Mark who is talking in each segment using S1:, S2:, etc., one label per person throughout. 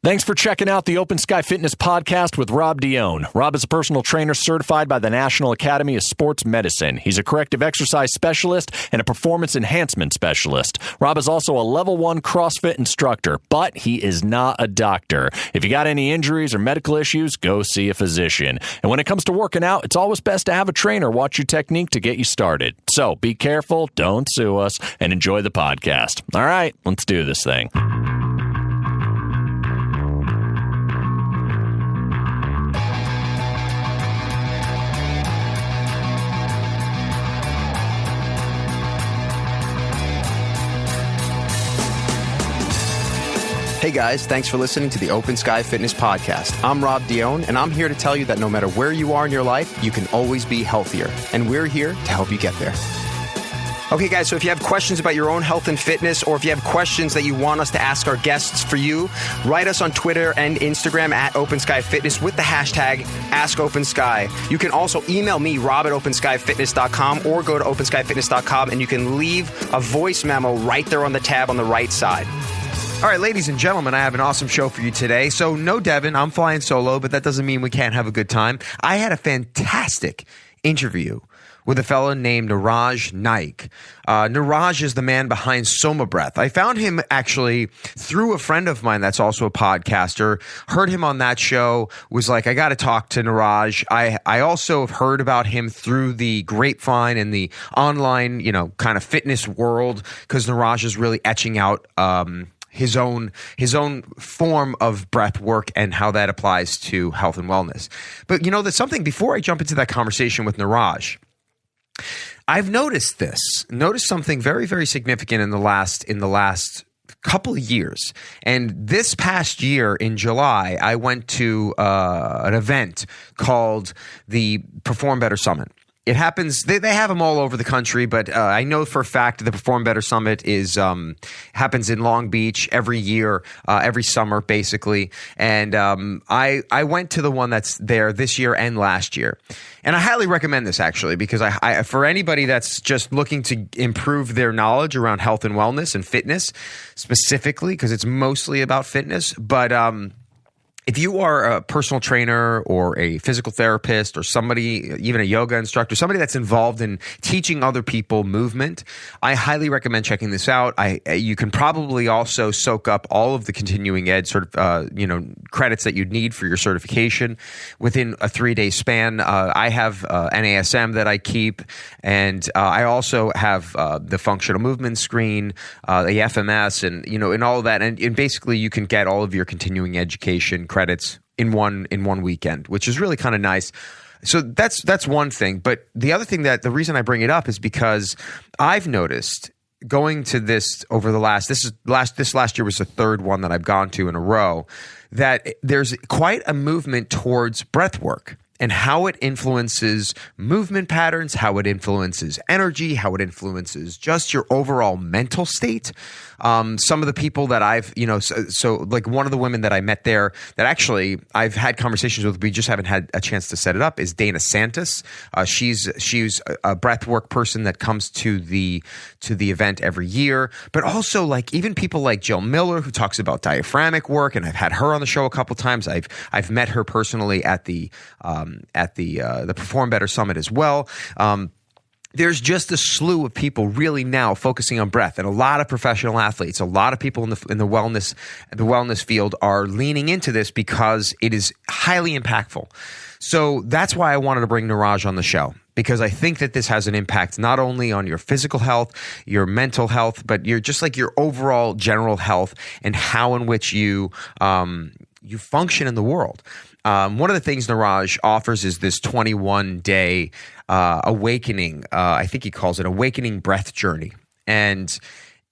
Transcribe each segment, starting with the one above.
S1: Thanks for checking out the Open Sky Fitness Podcast with Rob Dione. Rob is a personal trainer certified by the National Academy of Sports Medicine. He's a corrective exercise specialist and a performance enhancement specialist. Rob is also a level 1 CrossFit instructor, but he is not a doctor. If you got any injuries or medical issues, go see a physician. And when it comes to working out, it's always best to have a trainer watch your technique to get you started. So be careful, don't sue us, and enjoy the podcast. All right, let's do this thing.
S2: Hey guys, thanks for listening to the Open Sky Fitness Podcast. I'm Rob Dione, and I'm here to tell you that no matter where you are in your life, you can always be healthier. And we're here to help you get there. Okay guys, so if you have questions about your own health and fitness, or if you have questions that you want us to ask our guests for you, write us on Twitter and Instagram at Open Sky Fitness with the hashtag AskOpenSky. You can also email me, Rob at OpenSkyFitness.com, or go to OpenSkyFitness.com and you can leave a voice memo right there on the tab on the right side. All right, ladies and gentlemen, I have an awesome show for you today. So no Devin, I'm flying solo, but that doesn't mean we can't have a good time. I had a fantastic interview with a fellow named Niraj Naik. Niraj is the man behind SOMA Breath. I found him actually through a friend of mine that's also a podcaster, heard him on that show, was like, I got to talk to Niraj. I also have heard about him through the grapevine and the online, kind of fitness world, because Niraj is really etching out his own form of breath work and how that applies to health and wellness. But there's something before I jump into that conversation with Niraj. I've noticed something very, very significant in the last couple of years. And this past year in July, I went to an event called the Perform Better Summit. It happens. They have them all over the country, but I know for a fact the Perform Better Summit happens in Long Beach every year, every summer, basically. And I went to the one that's there this year and last year, and I highly recommend this actually because I for anybody that's just looking to improve their knowledge around health and wellness and fitness specifically, because it's mostly about fitness, but if you are a personal trainer or a physical therapist or somebody, even a yoga instructor, somebody that's involved in teaching other people movement, I highly recommend checking this out. You can probably also soak up all of the continuing ed credits that you'd need for your certification within a 3-day span. I have NASM that I keep, and I also have the functional movement screen, the FMS, and all of that. And basically, you can get all of your continuing education credits in one weekend, which is really kind of nice. So that's one thing. But the other thing the reason I bring it up is because I've noticed going to this over the last year was the third one that I've gone to in a row, that there's quite a movement towards breath work and how it influences movement patterns, how it influences energy, how it influences just your overall mental state. Some of the people that I've, so like one of the women that I met there that actually I've had conversations with, we just haven't had a chance to set it up, is Dana Santis. She's a breathwork person that comes to the event every year, but also like even people like Jill Miller, who talks about diaphragmic work, and I've had her on the show a couple times. I've met her personally at the Perform Better Summit as well. There's just a slew of people really now focusing on breath, and a lot of professional athletes, a lot of people in the wellness field are leaning into this because it is highly impactful. So that's why I wanted to bring Niraj on the show, because I think that this has an impact not only on your physical health, your mental health, but your overall general health and how in which you function in the world. One of the things Niraj offers is this 21-day awakening. I think he calls it awakening breath journey. And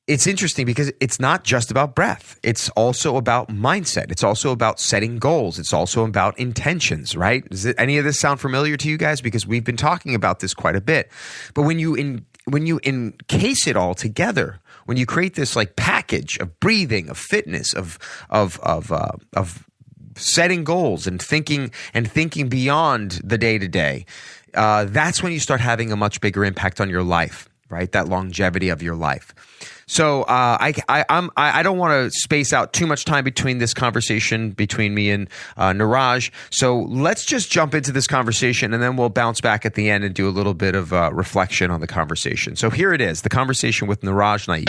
S2: it's interesting because it's not just about breath. It's also about mindset. It's also about setting goals. It's also about intentions, right? Does any of this sound familiar to you guys? Because we've been talking about this quite a bit. But when you encase it all together, when you create this like package of breathing, of fitness, of setting goals and thinking beyond the day-to-day, that's when you start having a much bigger impact on your life, right? That longevity of your life. So I don't want to space out too much time between this conversation between me and Niraj. So let's just jump into this conversation, and then we'll bounce back at the end and do a little bit of reflection on the conversation. So here it is, the conversation with Niraj Naik.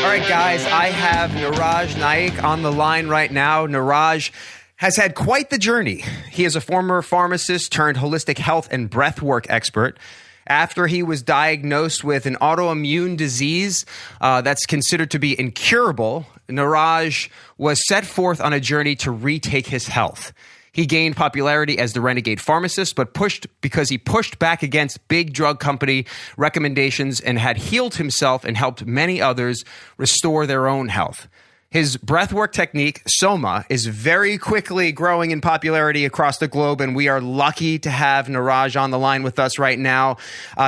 S2: All right, guys, I have Niraj Naik on the line right now. Niraj has had quite the journey. He is a former pharmacist turned holistic health and breathwork expert. After he was diagnosed with an autoimmune disease that's considered to be incurable, Niraj was set forth on a journey to retake his health. He gained popularity as the Renegade Pharmacist, but because he pushed back against big drug company recommendations and had healed himself and helped many others restore their own health. His breathwork technique, SOMA, is very quickly growing in popularity across the globe, and we are lucky to have Niraj on the line with us right now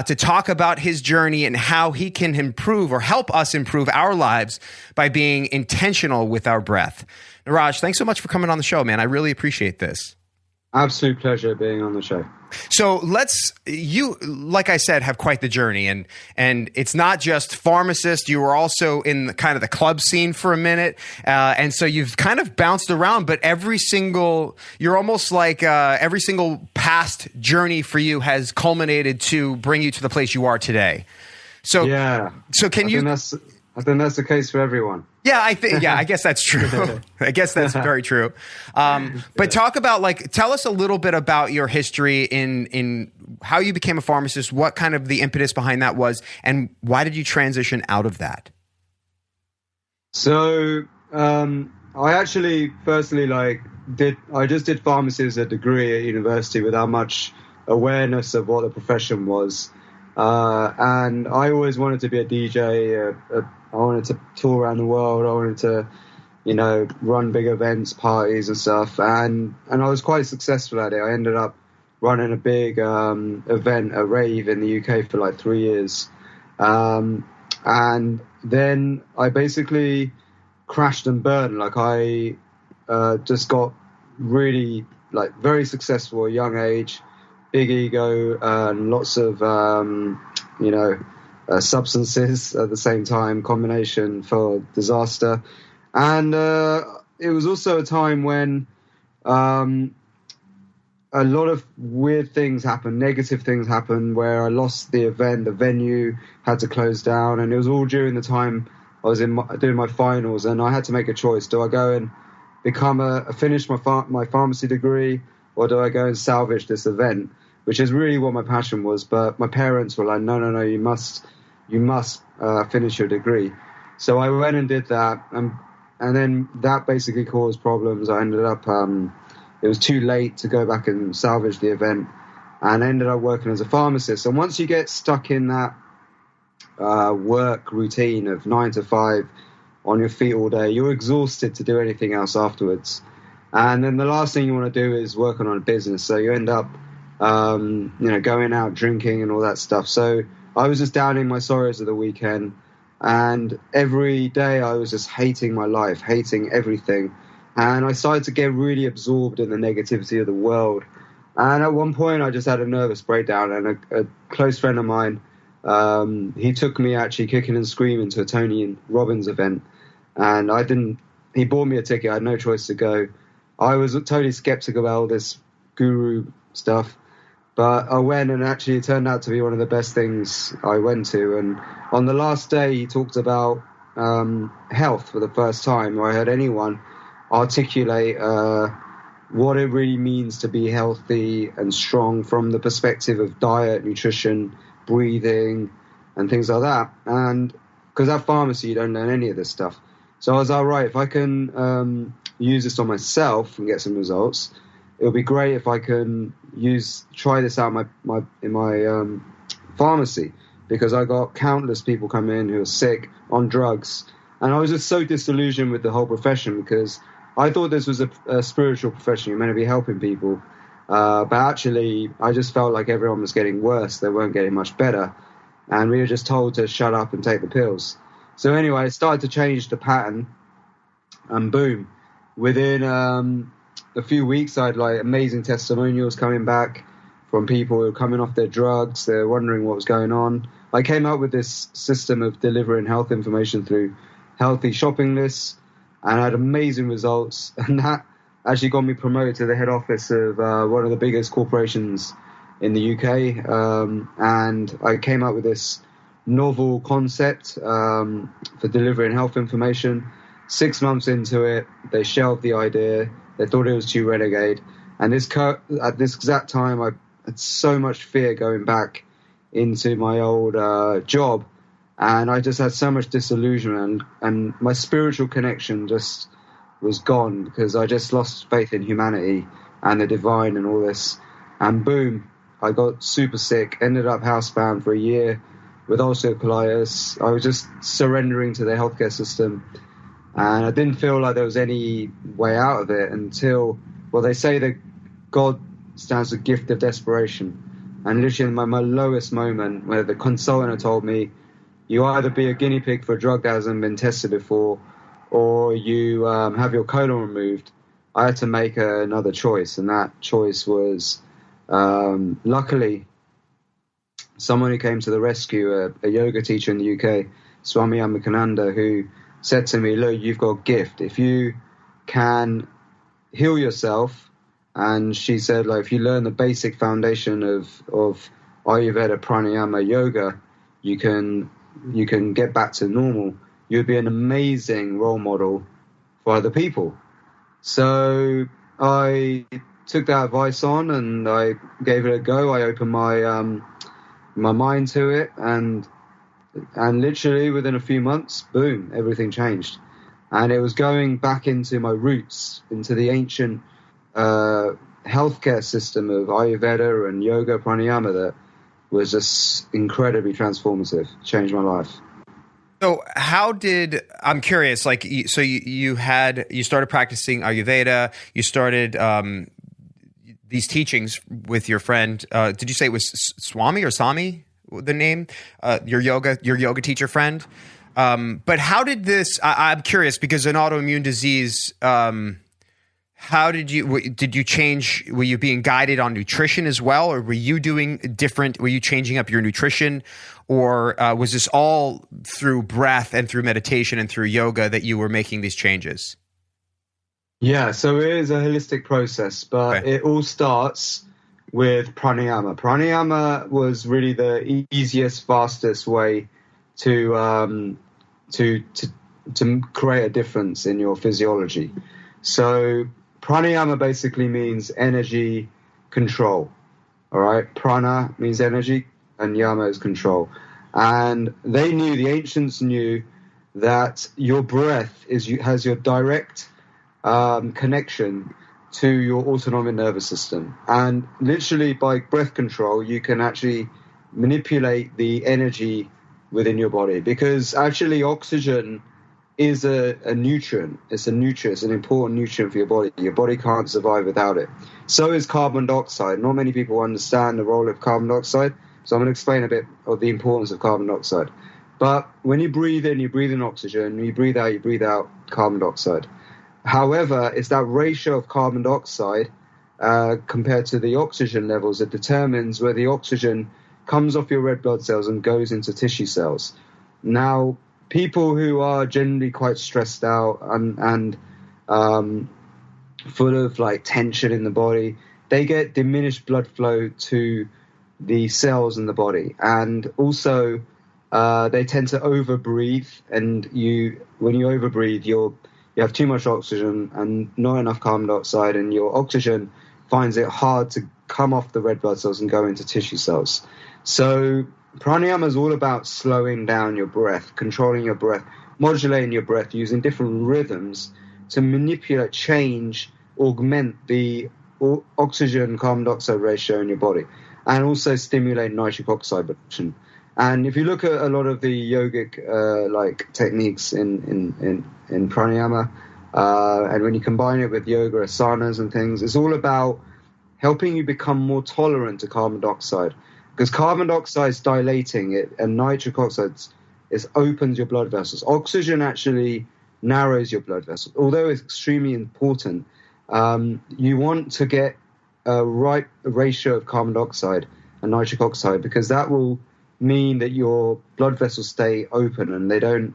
S2: to talk about his journey and how he can improve or help us improve our lives by being intentional with our breath. Niraj, thanks so much for coming on the show, man. I really appreciate this.
S3: Absolute pleasure being on the show.
S2: So you, like I said, have quite the journey, and it's not just pharmacist. You were also in the kind of the club scene for a minute, and so you've kind of bounced around. But you're almost like every single past journey for you has culminated to bring you to the place you are today. So yeah. So
S3: I think that's the case for everyone.
S2: Yeah, I guess that's true. I guess that's very true. But tell us a little bit about your history in how you became a pharmacist, what kind of the impetus behind that was, and why did you transition out of that?
S3: So I actually firstly I just did pharmacy as a degree at university without much awareness of what the profession was. And I always wanted to be a DJ. I wanted to tour around the world. I wanted to, run big events, parties and stuff. And I was quite successful at it. I ended up running a big event, a rave in the UK for like 3 years. And then I basically crashed and burned. Like I just got really very successful at a young age, big ego, and lots of, substances at the same time, combination for disaster. And it was also a time when a lot of weird things happened, negative things happened, where I lost the event, the venue had to close down, and it was all during the time I was doing my finals, and I had to make a choice. Do I go and finish my pharmacy degree, or do I go and salvage this event, which is really what my passion was? But my parents were like, no, you must finish your degree. So I went and did that, and then that basically caused problems. I ended up, it was too late to go back and salvage the event, and I ended up working as a pharmacist. And once you get stuck in that work routine of 9 to 5 on your feet all day, you're exhausted to do anything else afterwards. And then the last thing you want to do is work on a business. So you end up, going out drinking and all that stuff. So I was just downing my sorrows at the weekend, and every day I was just hating my life, hating everything. And I started to get really absorbed in the negativity of the world. And at one point I just had a nervous breakdown, and a close friend of mine, he took me actually kicking and screaming to a Tony Robbins event. And he bought me a ticket. I had no choice to go. I was totally skeptical about all this guru stuff. But I went, and actually it turned out to be one of the best things I went to. And on the last day, he talked about health for the first time, where I heard anyone articulate what it really means to be healthy and strong from the perspective of diet, nutrition, breathing, and things like that. And because at pharmacy, you don't learn any of this stuff. So I was all right, if I can use this on myself and get some results, it would be great if I can try this out in my pharmacy, because I got countless people come in who are sick, on drugs, and I was just so disillusioned with the whole profession, because I thought this was a spiritual profession. You're meant to be helping people, but actually I just felt like everyone was getting worse. They weren't getting much better, and we were just told to shut up and take the pills. So anyway, I started to change the pattern, and boom, within a few weeks, I had amazing testimonials coming back from people who were coming off their drugs. They're wondering what was going on. I came up with this system of delivering health information through healthy shopping lists, and I had amazing results. And that actually got me promoted to the head office of one of the biggest corporations in the UK. And I came up with this novel concept for delivering health information. 6 months into it, they shelved the idea. They thought it was too renegade. And at this exact time, I had so much fear going back into my old job. And I just had so much disillusionment, and my spiritual connection just was gone because I just lost faith in humanity and the divine and all this. And boom, I got super sick, ended up housebound for a year with ulcerative colitis. I was just surrendering to the healthcare system, and I didn't feel like there was any way out of it until, well, they say that God stands for gift of desperation. And literally in my lowest moment, where the consultant had told me, you either be a guinea pig for a drug that hasn't been tested before, or you have your colon removed, I had to make another choice. And that choice was, luckily, someone who came to the rescue, a yoga teacher in the UK, Swami Amakananda, who said to me, look, you've got a gift. If you can heal yourself, and she said, like, if you learn the basic foundation of Ayurveda, pranayama, yoga, you can get back to normal. You'd be an amazing role model for other people. So I took that advice on and I gave it a go. I opened my mind to it, and literally within a few months, boom, everything changed. And it was going back into my roots, into the ancient healthcare system of Ayurveda and yoga, pranayama, that was just incredibly transformative, changed my life.
S2: So I'm curious, like, so you started practicing Ayurveda, you started these teachings with your friend, did you say it was Swami or Sami, the name, your yoga teacher friend? But how did this, I'm curious, because an autoimmune disease, how did you change? Were you being guided on nutrition as well, or were you changing up your nutrition, or was this all through breath and through meditation and through yoga that you were making these changes?
S3: Yeah, so it is a holistic process, but It all starts with pranayama. Pranayama was really the easiest, fastest way to create a difference in your physiology. So pranayama basically means energy control. All right, prana means energy and yama is control. And the ancients knew that your breath has your direct connection to your autonomic nervous system. And literally by breath control, you can actually manipulate the energy within your body, because actually oxygen is a nutrient. It's an important nutrient for your body. Your body can't survive without it. So is carbon dioxide. Not many people understand the role of carbon dioxide, so I'm going to explain a bit of the importance of carbon dioxide. But when you breathe in oxygen. When you breathe out carbon dioxide. However, it's that ratio of carbon dioxide compared to the oxygen levels that determines where the oxygen comes off your red blood cells and goes into tissue cells. Now, people who are generally quite stressed out and full of like tension in the body, they get diminished blood flow to the cells in the body, and also they tend to overbreathe. And when you overbreathe, you have too much oxygen and not enough carbon dioxide, and your oxygen finds it hard to come off the red blood cells and go into tissue cells. So pranayama is all about slowing down your breath, controlling your breath, modulating your breath, using different rhythms to manipulate, change, augment the oxygen-carbon dioxide ratio in your body, and also stimulate nitric oxide production. And if you look at a lot of the yogic techniques in pranayama, and when you combine it with yoga asanas and things, it's all about helping you become more tolerant to carbon dioxide. Because carbon dioxide is dilating it, and nitric oxide opens your blood vessels. Oxygen actually narrows your blood vessels. Although it's extremely important, you want to get a right ratio of carbon dioxide and nitric oxide, because that will mean that your blood vessels stay open and they don't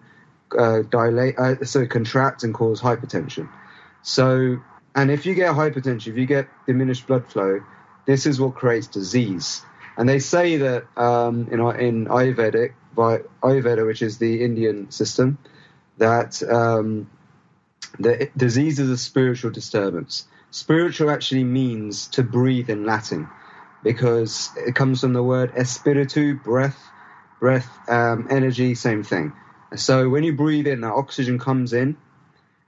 S3: contract and cause hypertension. So, and if you get hypertension, if you get diminished blood flow, this is what creates disease. And they say that in Ayurveda, which is the Indian system, that the disease is a spiritual disturbance. Spiritual actually means to breathe in Latin, because it comes from the word espiritu, breath, energy, same thing. So when you breathe in, that oxygen comes in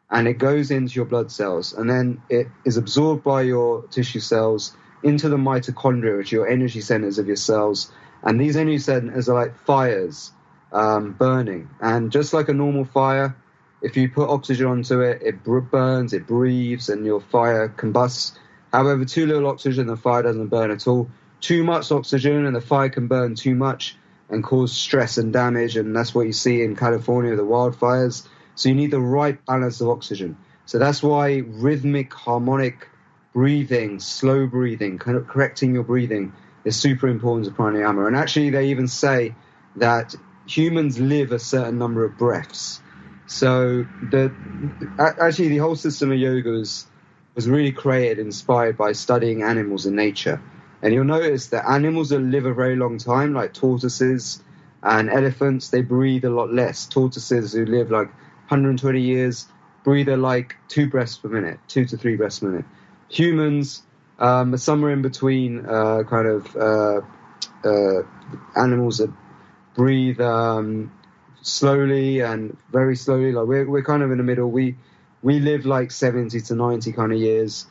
S3: and it goes into your blood cells, and then it is absorbed by your tissue cells into the mitochondria, which are your energy centers of your cells. And these energy centers are like fires burning. And just like a normal fire, if you put oxygen onto it, it burns, it breathes, and your fire combusts. However, too little oxygen, the fire doesn't burn at all. Too much oxygen, and the fire can burn too much and cause stress and damage. And that's what you see in California, the wildfires. So you need the right balance of oxygen. So that's why rhythmic, harmonic breathing, slow breathing, kind of correcting your breathing is super important to pranayama. And actually, they even say that humans live a certain number of breaths. So the whole system of yoga was really created, inspired by studying animals in nature. And you'll notice that animals that live a very long time, like tortoises and elephants, they breathe a lot less. Tortoises who live like 120 years breathe at like 2 breaths per minute, 2 to 3 breaths per minute. Humans are somewhere in between animals that breathe slowly and very slowly. Like we're kind of in the middle. We live like 70 to 90 kind of years.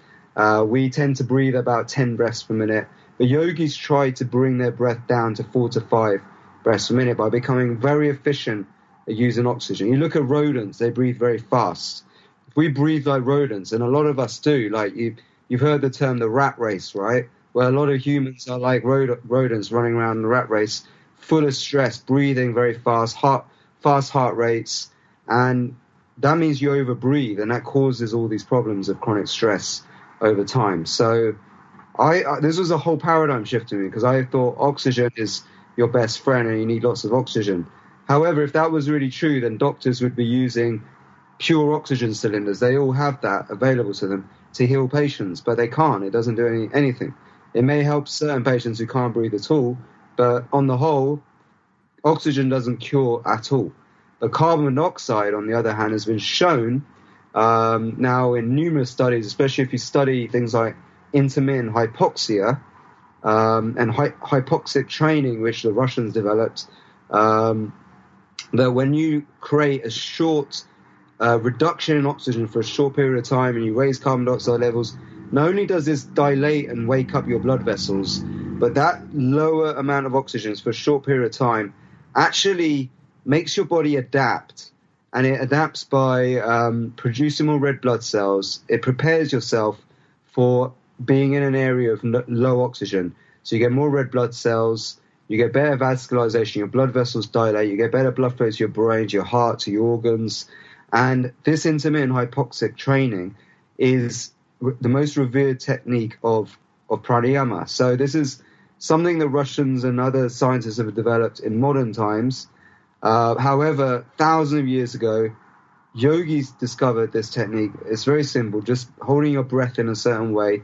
S3: We tend to breathe about 10 breaths per minute. The yogis try to bring their breath down to 4 to 5 breaths per minute by becoming very efficient at using oxygen. You look at rodents, they breathe very fast. If we breathe like rodents, and a lot of us do, like you've heard the term the rat race, right? Where a lot of humans are like rodents running around in the rat race, full of stress, breathing very fast, fast heart rates, and that means you overbreathe, and that causes all these problems of chronic stress over time. So this was a whole paradigm shift to me, because I thought oxygen is your best friend and you need lots of oxygen. However, if that was really true, then doctors would be using pure oxygen cylinders. They all have that available to them to heal patients, but they can't. It doesn't do anything. It may help certain patients who can't breathe at all, but on the whole, oxygen doesn't cure at all. But carbon monoxide, on the other hand, has been shown now in numerous studies, especially if you study things like intermittent hypoxia and hypoxic training, which the Russians developed, that when you create a short reduction in oxygen for a short period of time and you raise carbon dioxide levels, not only does this dilate and wake up your blood vessels, but that lower amount of oxygen for a short period of time actually makes your body adapt. And it adapts by producing more red blood cells. It prepares yourself for being in an area of low oxygen. So you get more red blood cells, you get better vascularization, your blood vessels dilate, you get better blood flow to your brain, to your heart, to your organs. And this intermittent hypoxic training is the most revered technique of pranayama. So this is something that Russians and other scientists have developed in modern times. However, thousands of years ago, yogis discovered this technique. It's very simple, just holding your breath in a certain way,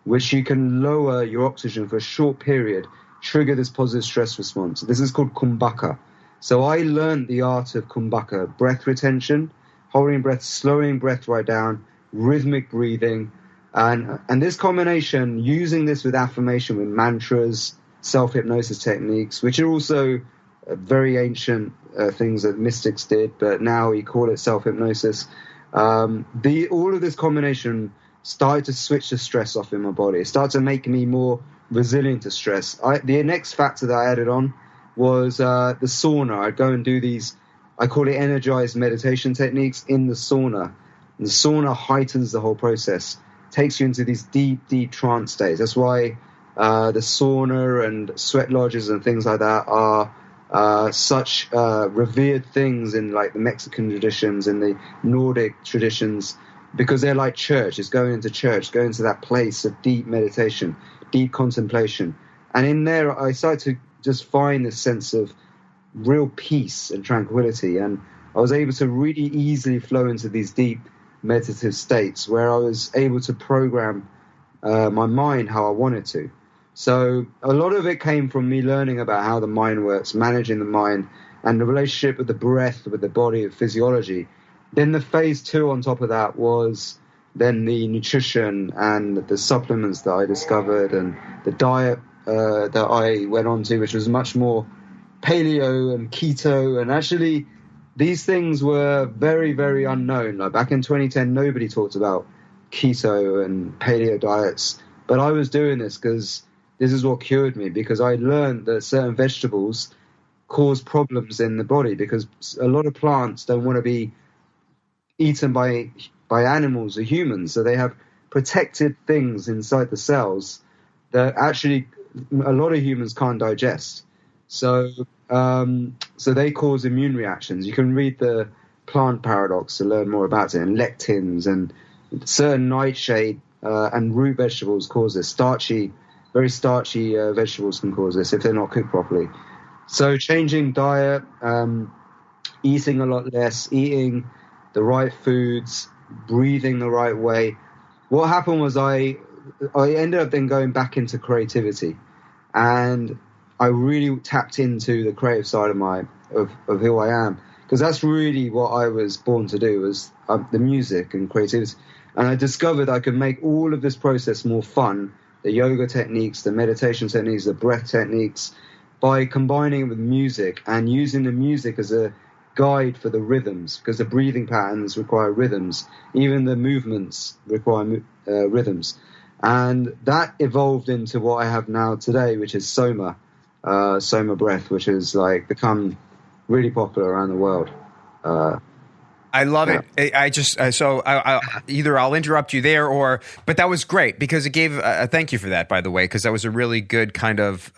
S3: which you can lower your oxygen for a short period, trigger this positive stress response. This is called kumbhaka. So I learned the art of kumbhaka, breath retention, holding breath, slowing breath right down, rhythmic breathing, and this combination, using this with affirmation, with mantras, self-hypnosis techniques, which are also very ancient things that mystics did, but now we call it self-hypnosis. All of this combination started to switch the stress off in my body. It started to make me more resilient to stress. The next factor that I added on was the sauna. I'd go and do these, I call it energized meditation techniques in the sauna. And the sauna heightens the whole process, takes you into these deep, deep trance states. That's why the sauna and sweat lodges and things like that are such revered things in like the Mexican traditions and the Nordic traditions, because they're like church. It's going into church, going to that place of deep meditation, deep contemplation. And in there, I started just find this sense of real peace and tranquility. And I was able to really easily flow into these deep meditative states where I was able to program my mind how I wanted to. So a lot of it came from me learning about how the mind works, managing the mind, and the relationship with the breath, with the body, of physiology. Then the phase 2 on top of that was then the nutrition and the supplements that I discovered, and the diet that I went on to, which was much more paleo and keto. And actually, these things were very, very unknown. Like back in 2010, nobody talked about keto and paleo diets. But I was doing this because this is what cured me, because I learned that certain vegetables cause problems in the body, because a lot of plants don't want to be eaten by animals or humans. So they have protected things inside the cells that actually a lot of humans can't digest. So they cause immune reactions. You can read the plant paradox to learn more about it, and lectins and certain nightshade and root vegetables cause this. Very starchy vegetables can cause this if they're not cooked properly. So changing diet, eating a lot less, eating the right foods, breathing the right way. What happened was I ended up then going back into creativity, and I really tapped into the creative side of who I am, because that's really what I was born to do, was the music and creativity. And I discovered I could make all of this process more fun, the yoga techniques, the meditation techniques, the breath techniques, by combining it with music and using the music as a guide for the rhythms, because the breathing patterns require rhythms. Even the movements require rhythms. And that evolved into what I have now today, which is SOMA Breath, which has like become really popular around the world.
S2: I love it. I just either I'll interrupt you there, but that was great, because it gave thank you for that, by the way, because that was a really good kind of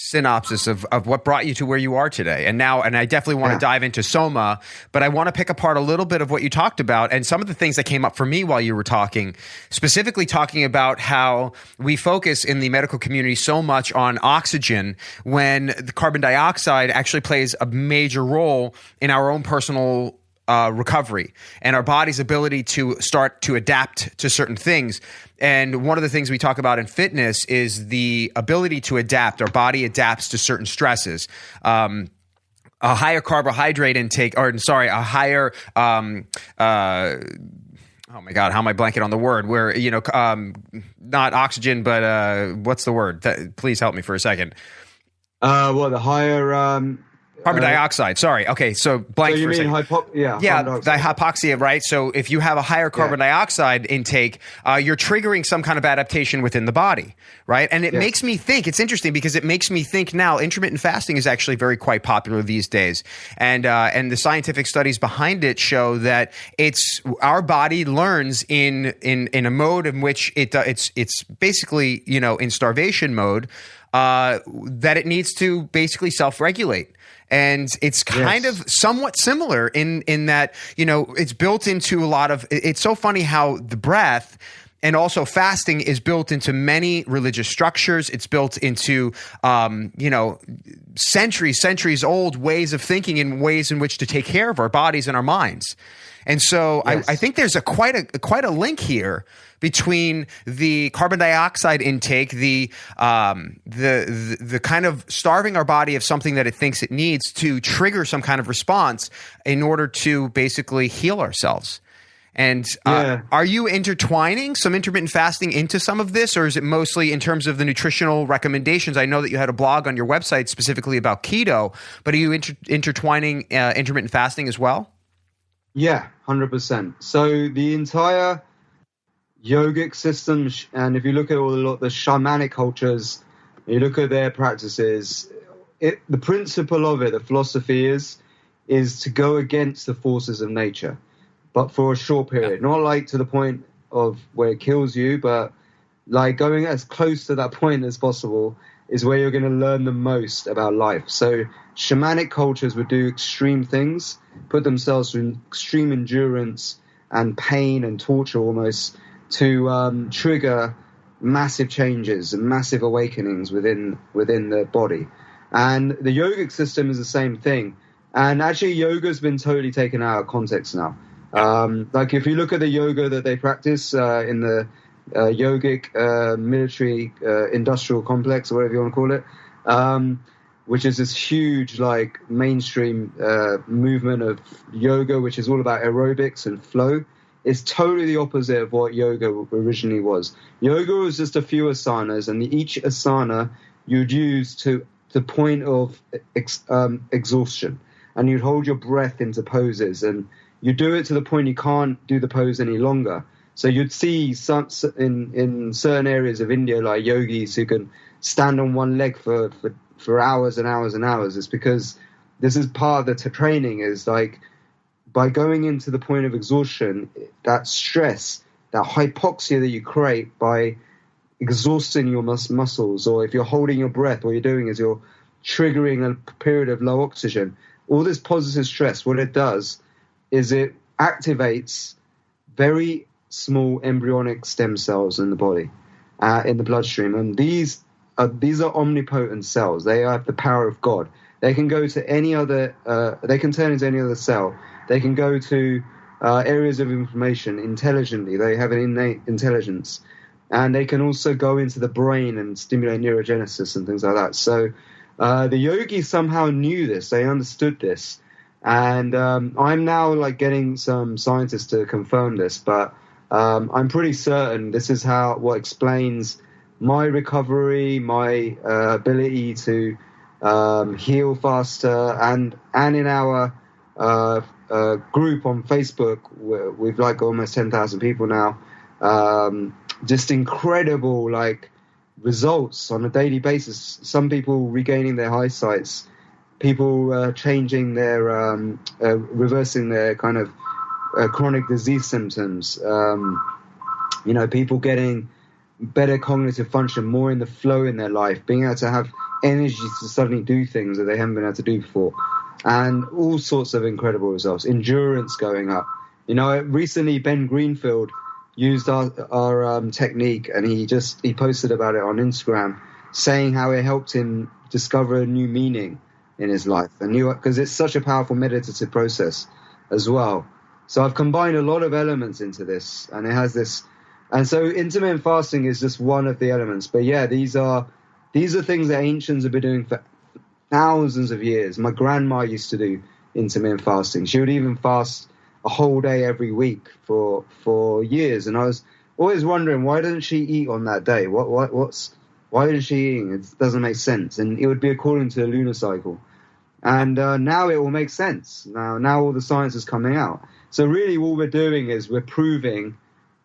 S2: synopsis of what brought you to where you are today. And I definitely want to dive into SOMA, but I want to pick apart a little bit of what you talked about and some of the things that came up for me while you were talking, specifically talking about how we focus in the medical community so much on oxygen when the carbon dioxide actually plays a major role in our own personal recovery and our body's ability to start to adapt to certain things. And one of the things we talk about in fitness is the ability to adapt. Our body adapts to certain stresses. A higher carbohydrate intake, a higher, oh my God, how am I blanking on the word? Where, not oxygen, but what's the word? Please help me for a second.
S3: The higher...
S2: Carbon dioxide. Sorry. Okay. So blank for a second. The hypoxia, right? So if you have a higher carbon dioxide intake, you're triggering some kind of adaptation within the body, right? And it makes me think, it's interesting because it makes me think now intermittent fasting is actually quite popular these days. And the scientific studies behind it show that it's our body learns in a mode in which it's basically, in starvation mode, that it needs to basically self-regulate. And it's kind of somewhat similar in that, it's built into a lot of, it's so funny how the breath and also fasting is built into many religious structures. It's built into, centuries old ways of thinking and ways in which to take care of our bodies and our minds. And so I think there's quite a link here between the carbon dioxide intake, the kind of starving our body of something that it thinks it needs to trigger some kind of response in order to basically heal ourselves. And are you intertwining some intermittent fasting into some of this, or is it mostly in terms of the nutritional recommendations? I know that you had a blog on your website specifically about keto, but are you intertwining intermittent fasting as well?
S3: Yeah, 100%. So the entire yogic system, and if you look at all the shamanic cultures, you look at their practices, the principle of it, the philosophy is to go against the forces of nature, but for a short period. Not like to the point of where it kills you, but like going as close to that point as possible is where you're going to learn the most about life. So shamanic cultures would do extreme things, put themselves through extreme endurance and pain and torture almost to trigger massive changes and massive awakenings within the body. And the yogic system is the same thing. And actually, yoga's been totally taken out of context now. Like if you look at the yoga that they practice in the yogic military industrial complex, or whatever you want to call it, which is this huge like mainstream movement of yoga, which is all about aerobics and flow. It's totally the opposite of what yoga originally was. Yoga was just a few asanas, and each asana you'd use to the point of exhaustion, and you'd hold your breath into poses, and you do it to the point you can't do the pose any longer. So you'd see some, in certain areas of India, like yogis who can stand on one leg for hours and hours and hours. It's because this is part of the training, is like by going into the point of exhaustion, that stress, that hypoxia that you create by exhausting your muscles, or if you're holding your breath, what you're doing is you're triggering a period of low oxygen. All this positive stress, what it does is it activates very small embryonic stem cells in the body, in the bloodstream. And these are omnipotent cells. They have the power of God. They can go to any other, they can turn into any other cell. They can go to areas of information intelligently. They have an innate intelligence. And they can also go into the brain and stimulate neurogenesis and things like that. So the yogis somehow knew this. They understood this. And I'm now like getting some scientists to confirm this, but I'm pretty certain this is what explains my recovery, my ability to heal faster, and in our group on Facebook, we've like almost 10,000 people now. Just incredible like results on a daily basis. Some people regaining their eyesights, people changing their reversing their kind of chronic disease symptoms. People getting better cognitive function, more in the flow in their life, being able to have energy to suddenly do things that they haven't been able to do before, and all sorts of incredible results. Endurance going up. Recently Ben Greenfield used our technique, and he posted about it on Instagram, saying how it helped him discover a new meaning in his life, because it's such a powerful meditative process as well. So I've combined a lot of elements into this, and it has this, and so intermittent fasting is just one of the elements. But yeah, these are things that ancients have been doing for thousands of years. My grandma used to do intermittent fasting. She would even fast a whole day every week for years, and I was always wondering, why doesn't she eat on that day? Why isn't she eating? It doesn't make sense, and it would be according to the lunar cycle. And now it will make sense. Now all the science is coming out. So really, all we're doing is we're proving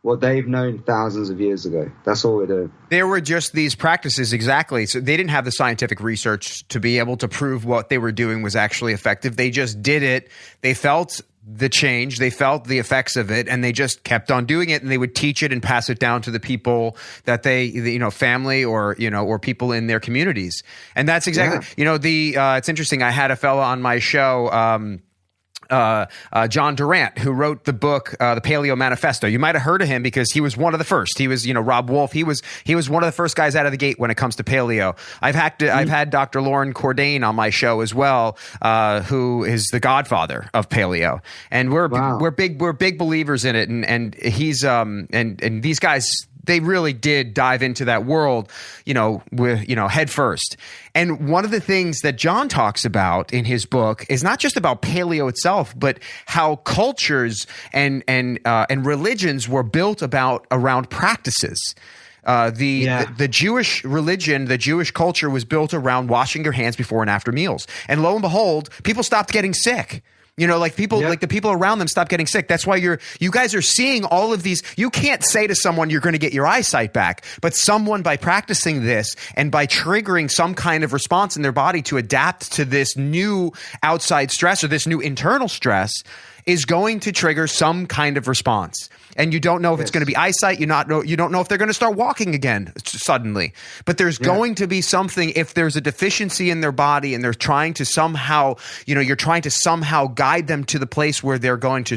S3: what they've known thousands of years ago. That's all we're doing.
S2: There were just these practices, exactly. So they didn't have the scientific research to be able to prove what they were doing was actually effective. They just did it. They felt the change, they felt the effects of it, and they just kept on doing it, and they would teach it and pass it down to the people that family or people in their communities. And that's exactly, it's interesting. I had a fella on my show, John Durant, who wrote the book, the Paleo Manifesto. You might have heard of him because he was one of the first. He was, Rob Wolf. He was one of the first guys out of the gate when it comes to paleo. I've had Dr. Lauren Cordain on my show as well, who is the godfather of paleo, and we're big believers in it. And he's and these guys, they really did dive into that world, head first. And one of the things that John talks about in his book is not just about paleo itself, but how cultures and religions were built around practices. The Jewish religion, the Jewish culture was built around washing your hands before and after meals. And lo and behold, people stopped getting sick. Like the people around them stop getting sick. That's why you guys are seeing all of these. You can't say to someone you're going to get your eyesight back, but someone, by practicing this and by triggering some kind of response in their body to adapt to this new outside stress or this new internal stress, is going to trigger some kind of response. And you don't know if it's going to be eyesight. You don't know if they're going to start walking again suddenly. But there's going to be something, if there's a deficiency in their body and they're trying to somehow, you're trying to somehow guide them to the place where they're going to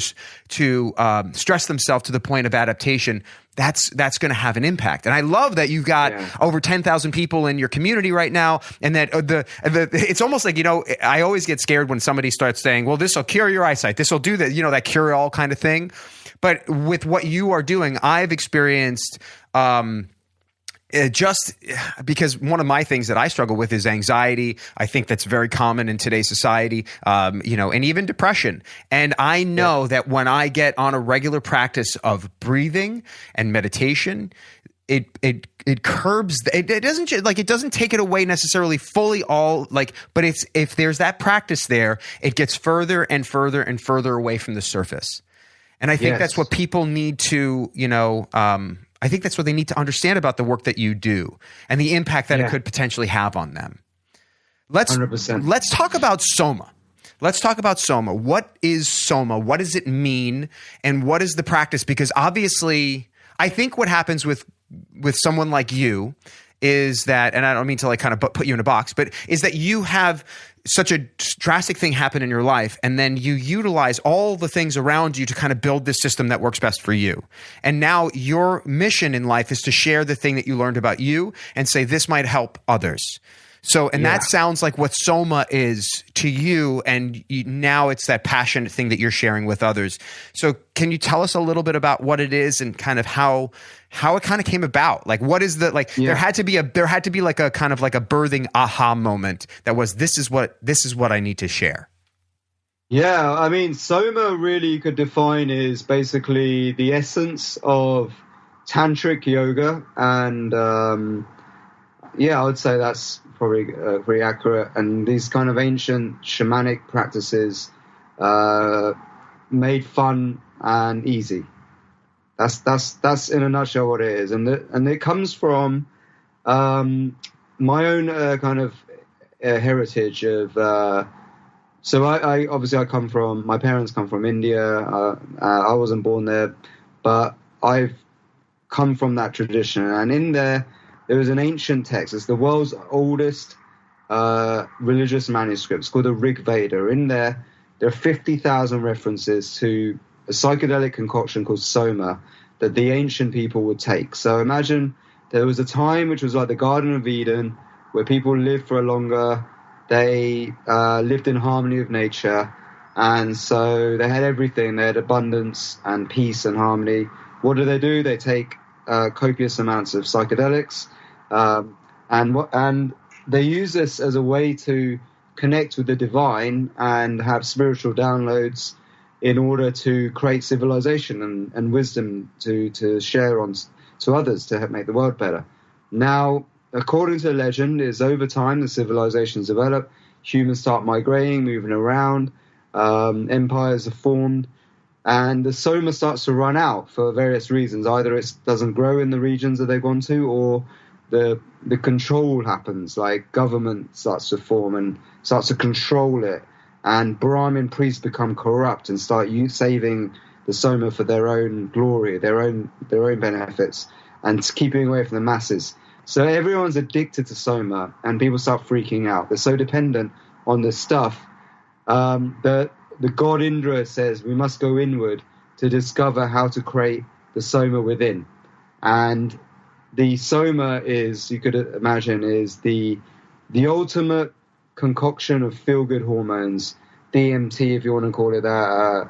S2: stress themselves to the point of adaptation. that's going to have an impact. And I love that you've got over 10,000 people in your community right now. And that it's almost like, I always get scared when somebody starts saying, well, this will cure your eyesight. This will do that, that cure all kind of thing. But with what you are doing, I've experienced, just because one of my things that I struggle with is anxiety. I think that's very common in today's society, and even depression. And I know that when I get on a regular practice of breathing and meditation, it curbs. It doesn't take it away necessarily fully but if there's that practice there, it gets further and further and further away from the surface. And I think that's what people need to, I think that's what they need to understand about the work that you do and the impact that it could potentially have on them.
S3: 100%.
S2: Let's talk about SOMA. Let's talk about SOMA. What is SOMA? What does it mean? And what is the practice? Because obviously, I think what happens with someone like you is that, and I don't mean to kind of put you in a box, but is that you have such a drastic thing happen in your life, and then you utilize all the things around you to kind of build this system that works best for you. And now your mission in life is to share the thing that you learned about you and say, this might help others. So, and that sounds like what SOMA is to you, and now it's that passionate thing that you're sharing with others. So can you tell us a little bit about what it is and kind of how it kind of came about? Like, what is the, there had to be like a kind of like a birthing aha moment that was, this is what I need to share.
S3: Yeah. I mean, SOMA really you could define is basically the essence of tantric yoga. And, I would say that's probably pretty accurate. And these kind of ancient shamanic practices, made fun and easy. That's in a nutshell what it is, and it comes from my own kind of heritage of. So I obviously my parents come from India. I wasn't born there, but I've come from that tradition, and in there was an ancient text. It's the world's oldest religious manuscript. It's called the Rig Veda. In there are 50,000 references to a psychedelic concoction called SOMA that the ancient people would take. So imagine there was a time which was like the Garden of Eden where people lived for a longer, they lived in harmony with nature, and so they had everything. They had abundance and peace and harmony. What do? They take copious amounts of psychedelics, and they use this as a way to connect with the divine and have spiritual downloads in order to create civilization and wisdom to share on to others to help make the world better. Now, according to the legend, is over time the civilizations develop, humans start migrating, moving around, empires are formed, and the SOMA starts to run out for various reasons. Either it doesn't grow in the regions that they've gone to, or the control happens, like government starts to form and starts to control it. And Brahmin priests become corrupt and start saving the SOMA for their own glory, their own benefits, and keeping away from the masses. So everyone's addicted to SOMA, and people start freaking out. They're so dependent on this stuff that the god Indra says we must go inward to discover how to create the SOMA within. And the SOMA is, you could imagine, is the ultimate concoction of feel-good hormones, DMT if you want to call it that,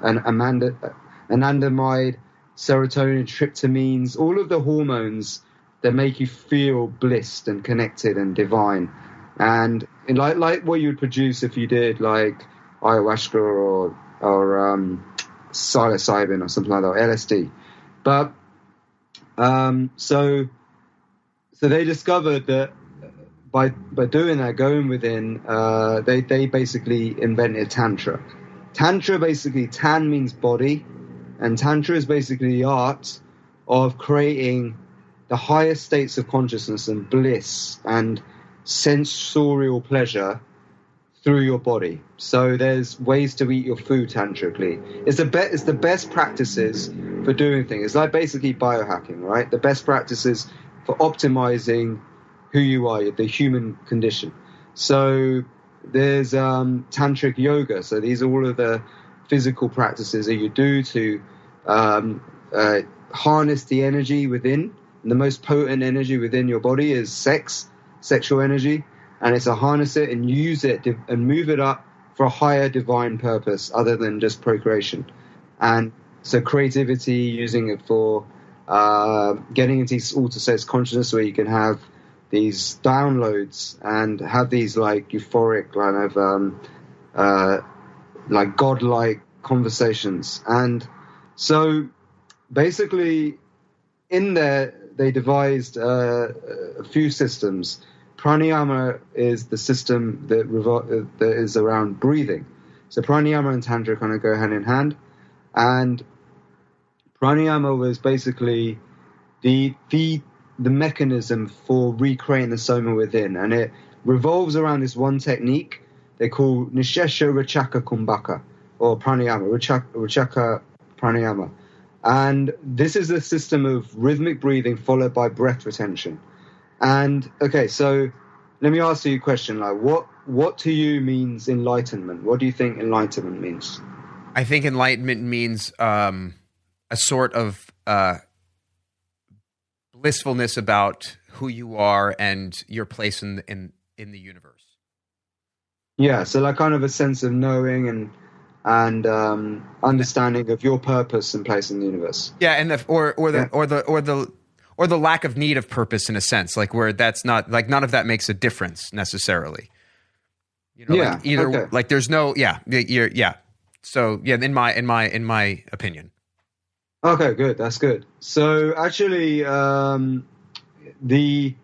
S3: anandamide, serotonin, tryptamines, all of the hormones that make you feel blissed and connected and divine, and like what you would produce if you did like ayahuasca or psilocybin or something like that, or LSD. But so they discovered that by doing that, going within, they basically invented Tantra. Tantra, basically, Tan means body, and Tantra is basically the art of creating the highest states of consciousness and bliss and sensorial pleasure through your body. So there's ways to eat your food tantrically. It's the best practices for doing things. It's like basically biohacking, right? The best practices for optimizing who you are, the human condition. So there's tantric yoga. So these are all of the physical practices that you do to harness the energy within. The most potent energy within your body is sexual energy, and it's to harness it and use it and move it up for a higher divine purpose other than just procreation. And so creativity, using it for getting into altered states of consciousness where you can have these downloads and have these like euphoric kind of like godlike conversations. And so basically in there they devised a few systems. Pranayama is the system that is around breathing. So pranayama and tantra kind of go hand in hand. And pranayama was basically the mechanism for recreating the soma within. And it revolves around this one technique they call Nishesha Rachaka Kumbhaka, or pranayama, Rachaka pranayama. And this is a system of rhythmic breathing followed by breath retention. And okay, so let me ask you a question. Like, what to you means enlightenment? What do you think enlightenment means?
S2: I think enlightenment means a sort of blissfulness about who you are and your place in the universe. Yeah,
S3: so like kind of a sense of knowing and understanding of your purpose and place in the universe.
S2: Yeah, and the lack of need of purpose in a sense, like where that's not like none of that makes a difference necessarily. You know,
S3: yeah.
S2: Like either
S3: okay.
S2: like there's no yeah. So yeah, in my opinion.
S3: Okay, good. That's good. So actually, the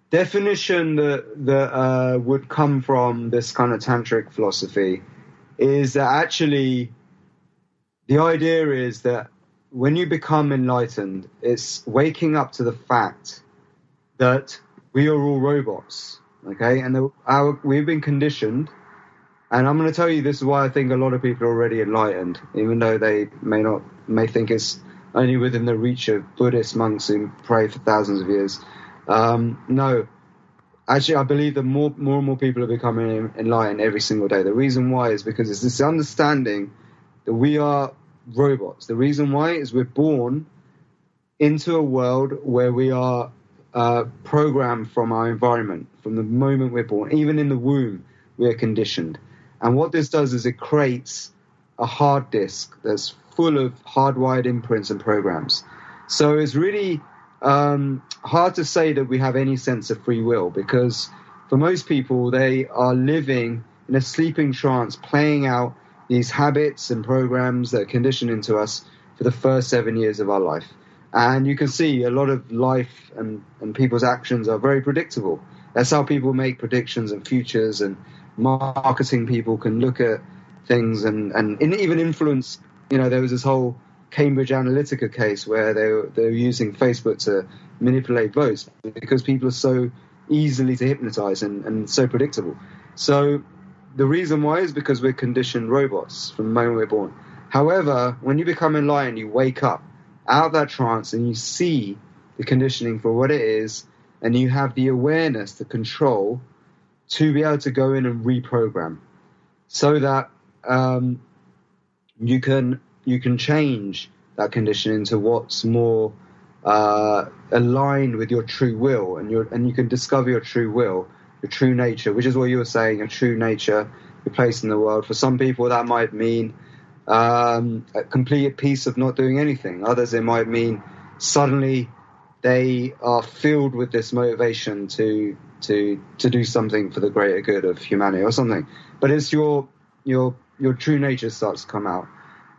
S3: definition that would come from this kind of tantric philosophy is that actually the idea is that when you become enlightened, it's waking up to the fact that we are all robots, okay? And we've been conditioned, and I'm going to tell you this is why I think a lot of people are already enlightened, even though they may think it's only within the reach of Buddhist monks who pray for thousands of years. No. Actually, I believe that more and more people are becoming enlightened every single day. The reason why is because it's this understanding that we are robots. The reason why is we're born into a world where we are programmed from our environment. From the moment we're born, even in the womb, we are conditioned. And what this does is it creates a hard disk that's full of hardwired imprints and programs. So it's really hard to say that we have any sense of free will, because for most people, they are living in a sleeping trance, playing out these habits and programs that are conditioned into us for the first 7 years of our life. And you can see a lot of life and people's actions are very predictable. That's how people make predictions and futures, and marketing people can look at things and even influence. You know, there was this whole Cambridge Analytica case where they were using Facebook to manipulate votes because people are so easily to hypnotize and so predictable. So the reason why is because we're conditioned robots from the moment we're born. However, when you become enlightened, you wake up out of that trance and you see the conditioning for what it is, and you have the awareness, the control to be able to go in and reprogram so that you can change that condition into what's more aligned with your true will, and you can discover your true will, your true nature, which is what you were saying, your true nature, your place in the world. For some people, that might mean a complete peace of not doing anything. Others, it might mean suddenly they are filled with this motivation to do something for the greater good of humanity or something. But it's your true nature starts to come out,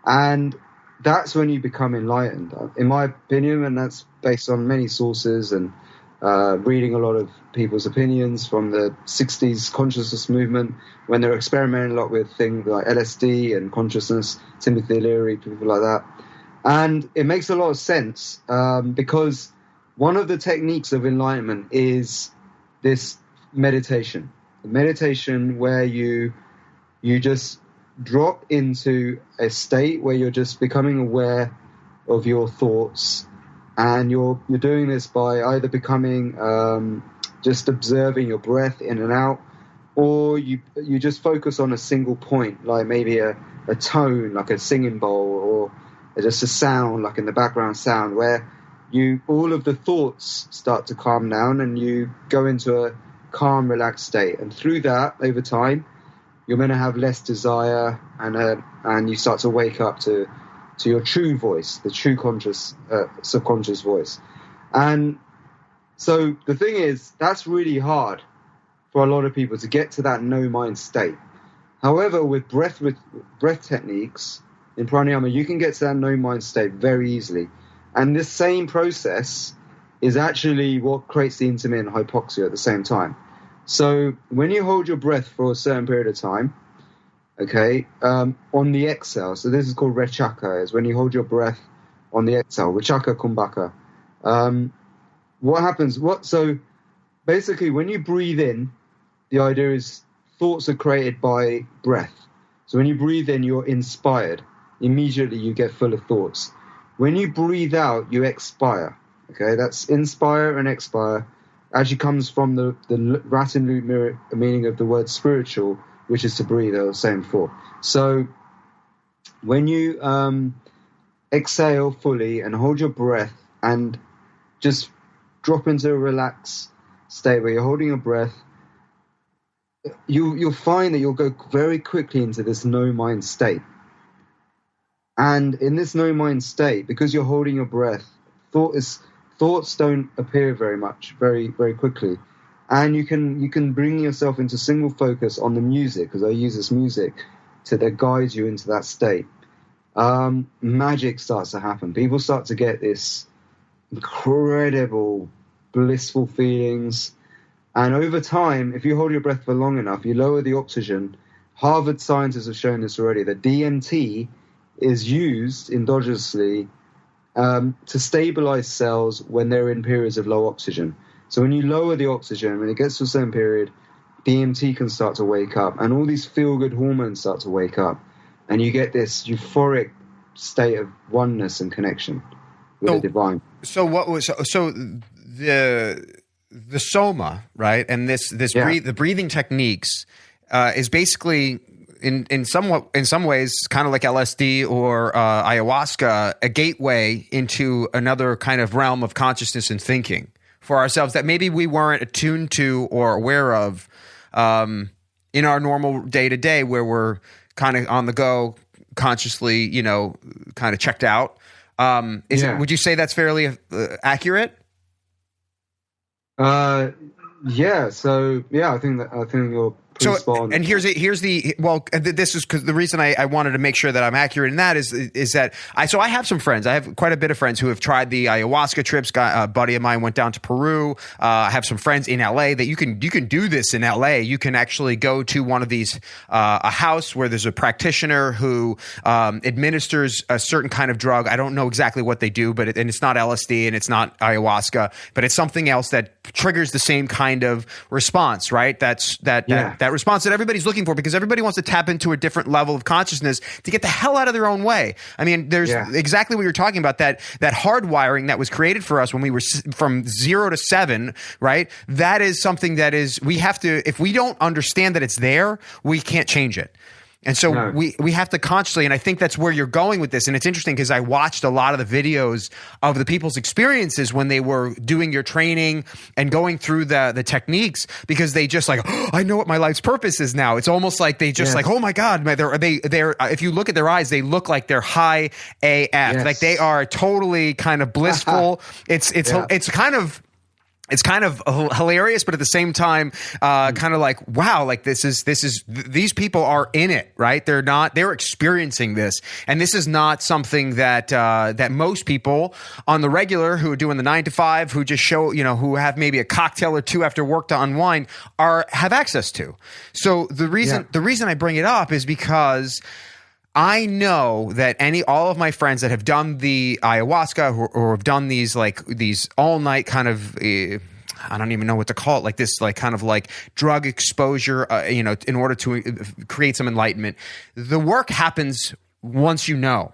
S3: and that's when you become enlightened, in my opinion. And that's based on many sources and reading a lot of people's opinions from the 60s consciousness movement, when they're experimenting a lot with things like LSD and consciousness, Timothy Leary, people like that. And it makes a lot of sense because one of the techniques of enlightenment is this meditation. The meditation where you just drop into a state where you're just becoming aware of your thoughts, and you're doing this by either becoming just observing your breath in and out, or you just focus on a single point, like maybe a tone, like a singing bowl, or just a sound, like in the background sound, where all of the thoughts start to calm down and you go into a calm, relaxed state. And through that, over time, you're going to have less desire, and you start to wake up to your true voice, the true conscious, subconscious voice. And so the thing is, that's really hard for a lot of people to get to that no mind state. However, with breath techniques in pranayama, you can get to that no mind state very easily. And this same process is actually what creates the intermittent hypoxia at the same time. So when you hold your breath for a certain period of time, okay, on the exhale, so this is called rechaka, is when you hold your breath on the exhale, rechaka kumbhaka. What happens? So basically, when you breathe in, the idea is thoughts are created by breath. So when you breathe in, you're inspired. Immediately, you get full of thoughts. When you breathe out, you expire. Okay, that's inspire and expire. Actually comes from the Latin root meaning of the word spiritual, which is to breathe, as I was saying before. So when you exhale fully and hold your breath and just drop into a relaxed state where you're holding your breath, you'll find that you'll go very quickly into this no mind state. And in this no mind state, because you're holding your breath, thoughts don't appear very quickly. And you can bring yourself into single focus on the music, because I use this music to guide you into that state. Magic starts to happen. People start to get this incredible, blissful feelings. And over time, if you hold your breath for long enough, you lower the oxygen. Harvard scientists have shown this already, that DMT is used endogenously to stabilize cells when they're in periods of low oxygen. So when you lower the oxygen, when it gets to a certain period, DMT can start to wake up, and all these feel-good hormones start to wake up, and you get this euphoric state of oneness and connection with the divine.
S4: So what was the SOMA, right? And the breathing techniques is basically in some ways kind of like LSD or ayahuasca, a gateway into another kind of realm of consciousness and thinking for ourselves that maybe we weren't attuned to or aware of in our normal day to day, where we're kind of on the go, consciously, kind of checked out. Would you say that's fairly accurate?
S3: Yeah. So yeah, I think you're pretty spot on.
S4: And this is because the reason I wanted to make sure that I'm accurate in that is that I have some friends. I have quite a bit of friends who have tried the ayahuasca trips. A buddy of mine went down to Peru. I have some friends in LA that you can do this in LA. You can actually go to one of these, a house where there's a practitioner who administers a certain kind of drug. I don't know exactly what they do, but it's not LSD and it's not ayahuasca, but it's something else that triggers the same kind of response, right? That response that everybody's looking for, because everybody wants to tap into a different level of consciousness to get the hell out of their own way. I mean, there's exactly what you're talking about, that hardwiring that was created for us when we were from 0 to 7, right? That is something that we have to, if we don't understand that it's there, we can't change it. And so we have to consciously, and I think that's where you're going with this. And it's interesting because I watched a lot of the videos of the people's experiences when they were doing your training and going through the techniques, because they just like, oh, I know what my life's purpose is now. It's almost like they just like, oh my God, they're if you look at their eyes, they look like they're high AF. Yes. Like they are totally kind of blissful. It's kind of hilarious, but at the same time, kind of like, wow, like these people are in it, right? They're experiencing this. And this is not something that most people on the regular who are doing the 9 to 5, who just show, who have maybe a cocktail or two after work to unwind have access to. So the reason I bring it up is because I know that all of my friends that have done the ayahuasca or have done these all night kind of, I don't even know what to call it, like this, like kind of like drug exposure, in order to create some enlightenment. The work happens once you know.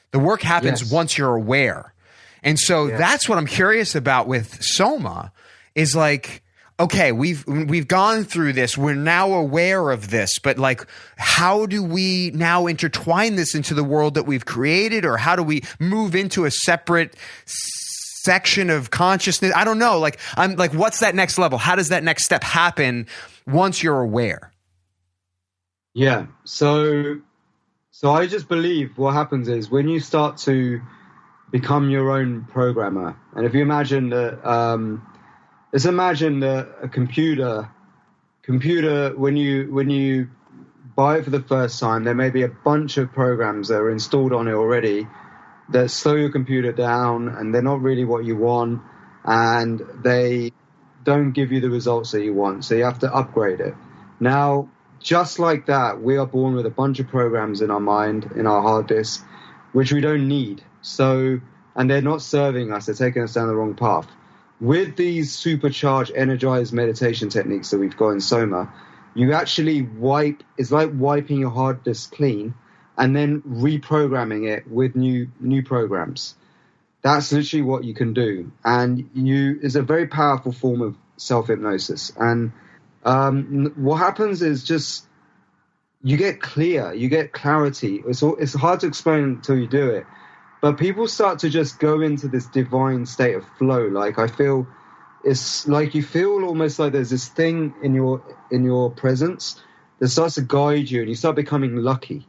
S4: The work happens once you're aware. And so that's what I'm curious about with SOMA is like, okay, we've gone through this. We're now aware of this, but like, how do we now intertwine this into the world that we've created, or how do we move into a separate section of consciousness? I don't know. Like, I'm like, what's that next level? How does that next step happen once you're aware?
S3: Yeah. So I just believe what happens is when you start to become your own programmer, and if you imagine that, let's imagine that a computer, when you buy it for the first time, there may be a bunch of programs that are installed on it already that slow your computer down, and they're not really what you want, and they don't give you the results that you want. So you have to upgrade it. Now, just like that, we are born with a bunch of programs in our mind, in our hard disk, which we don't need. So, and they're not serving us. They're taking us down the wrong path. With these supercharged, energized meditation techniques that we've got in SOMA, you actually it's like wiping your hard disk clean and then reprogramming it with new programs. That's literally what you can do. And it's a very powerful form of self-hypnosis. And what happens is just you get clear, you get clarity. It's hard to explain until you do it. But people start to just go into this divine state of flow. Like I feel, it's like you feel almost like there's this thing in your presence that starts to guide you, and you start becoming lucky.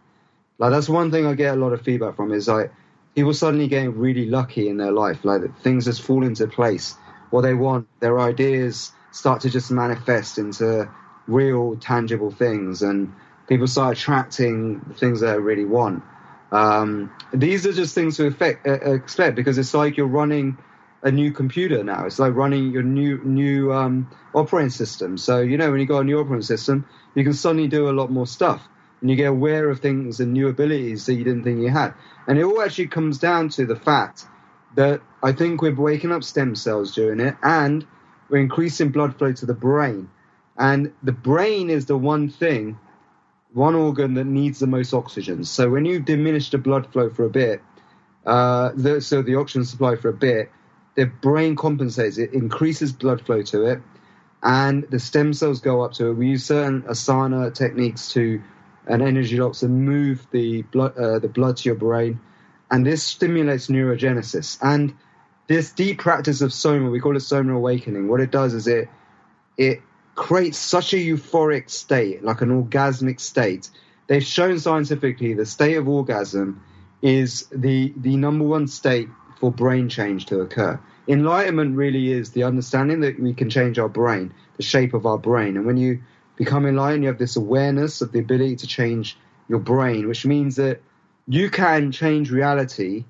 S3: Like that's one thing I get a lot of feedback from is like people suddenly getting really lucky in their life. Like things just fall into place. What they want, their ideas start to just manifest into real tangible things, and people start attracting the things that they really want. These are just things to expect because it's like you're running a new computer now. It's like running your new operating system. So, when you got a new operating system, you can suddenly do a lot more stuff, and you get aware of things and new abilities that you didn't think you had. And it all actually comes down to the fact that I think we're waking up stem cells during it, and we're increasing blood flow to the brain. And the brain is the one organ that needs the most oxygen. So when you diminish the blood flow for a bit, so the oxygen supply for a bit, the brain compensates. It increases blood flow to it, and the stem cells go up to it. We use certain asana techniques and energy locks to move the blood to your brain, and this stimulates neurogenesis. And this deep practice of SOMA, we call it SOMA awakening. What it does is it creates such a euphoric state, like an orgasmic state. They've shown scientifically the state of orgasm is the number one state for brain change to occur. Enlightenment really is the understanding that we can change our brain, the shape of our brain. And when you become enlightened, you have this awareness of the ability to change your brain, which means that you can change reality,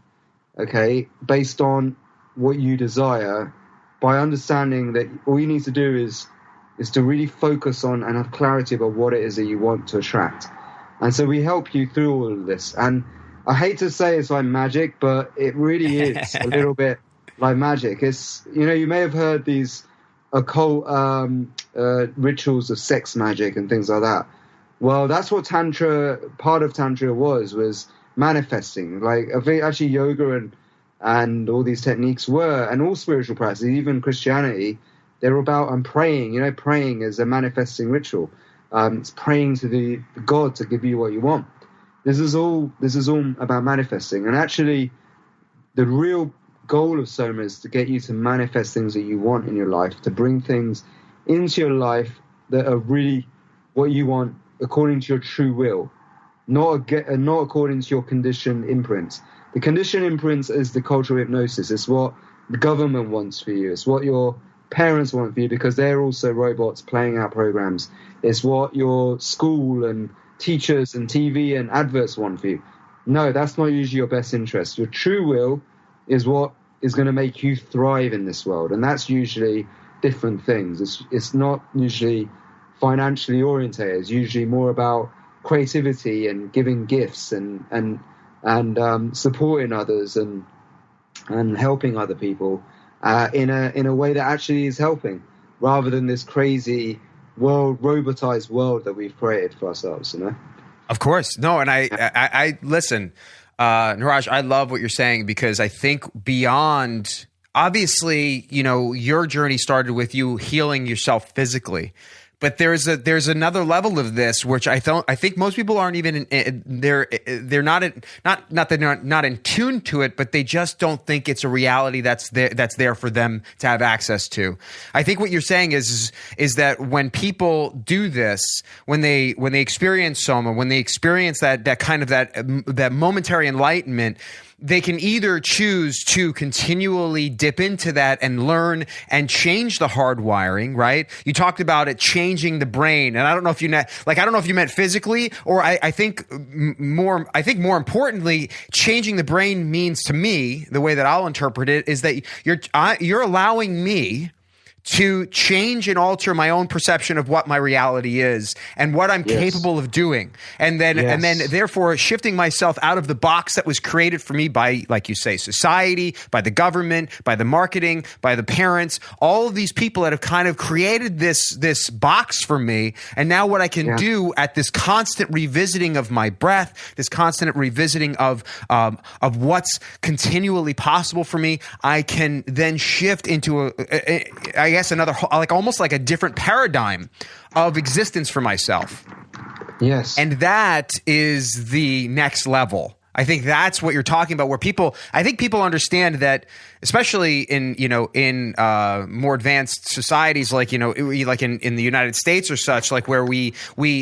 S3: okay, based on what you desire, by understanding that all you need to do is to really focus on and have clarity about what it is that you want to attract. And so we help you through all of this. And I hate to say it's like magic, but it really is a little bit like magic. It's, you may have heard these occult rituals of sex magic and things like that. Well, that's what part of Tantra was manifesting. Like actually yoga and all these techniques were, and all spiritual practices, even Christianity, they're about praying. Praying is a manifesting ritual. It's praying to the God to give you what you want. This is all about manifesting. And actually, the real goal of SOMA is to get you to manifest things that you want in your life, to bring things into your life that are really what you want according to your true will, not according to your conditioned imprints. The conditioned imprints is the cultural hypnosis. It's what the government wants for you. It's what your parents want for you because they're also robots playing out programs. It's what your school and teachers and TV and adverts want for you. No, that's not usually your best interest. Your true will is what is going to make you thrive in this world, and that's usually different things. It's not usually financially orientated. It's usually more about creativity and giving gifts and supporting others and helping other people in a way that actually is helping, rather than this crazy robotized world that we've created for ourselves.
S4: Of course, no, and I listen, Niraj. I love what you're saying because I think beyond obviously, your journey started with you healing yourself physically. But there's another level of this, which I think most people aren't even they're not that they're not in tune to it, but they just don't think it's a reality that's there for them to have access to. I think what you're saying is that when people do this, when they experience Soma, when they experience that kind of that momentary enlightenment, they can either choose to continually dip into that and learn and change the hardwiring, right? You talked about it changing the brain, and I don't know if you meant physically, or I think more importantly, changing the brain means to me, the way that I'll interpret it, is that you're allowing me to change and alter my own perception of what my reality is and what I'm capable of doing. And then therefore shifting myself out of the box that was created for me by, like you say, society, by the government, by the marketing, by the parents, all of these people that have kind of created this box for me. And now what I can do at this constant revisiting of my breath, this constant revisiting of what's continually possible for me, I can then shift into another, like almost like a different paradigm of existence for myself.
S3: Yes.
S4: And that is the next level. I think that's what you're talking about, where I think people understand that, especially in more advanced societies, like in the United States or such, like where we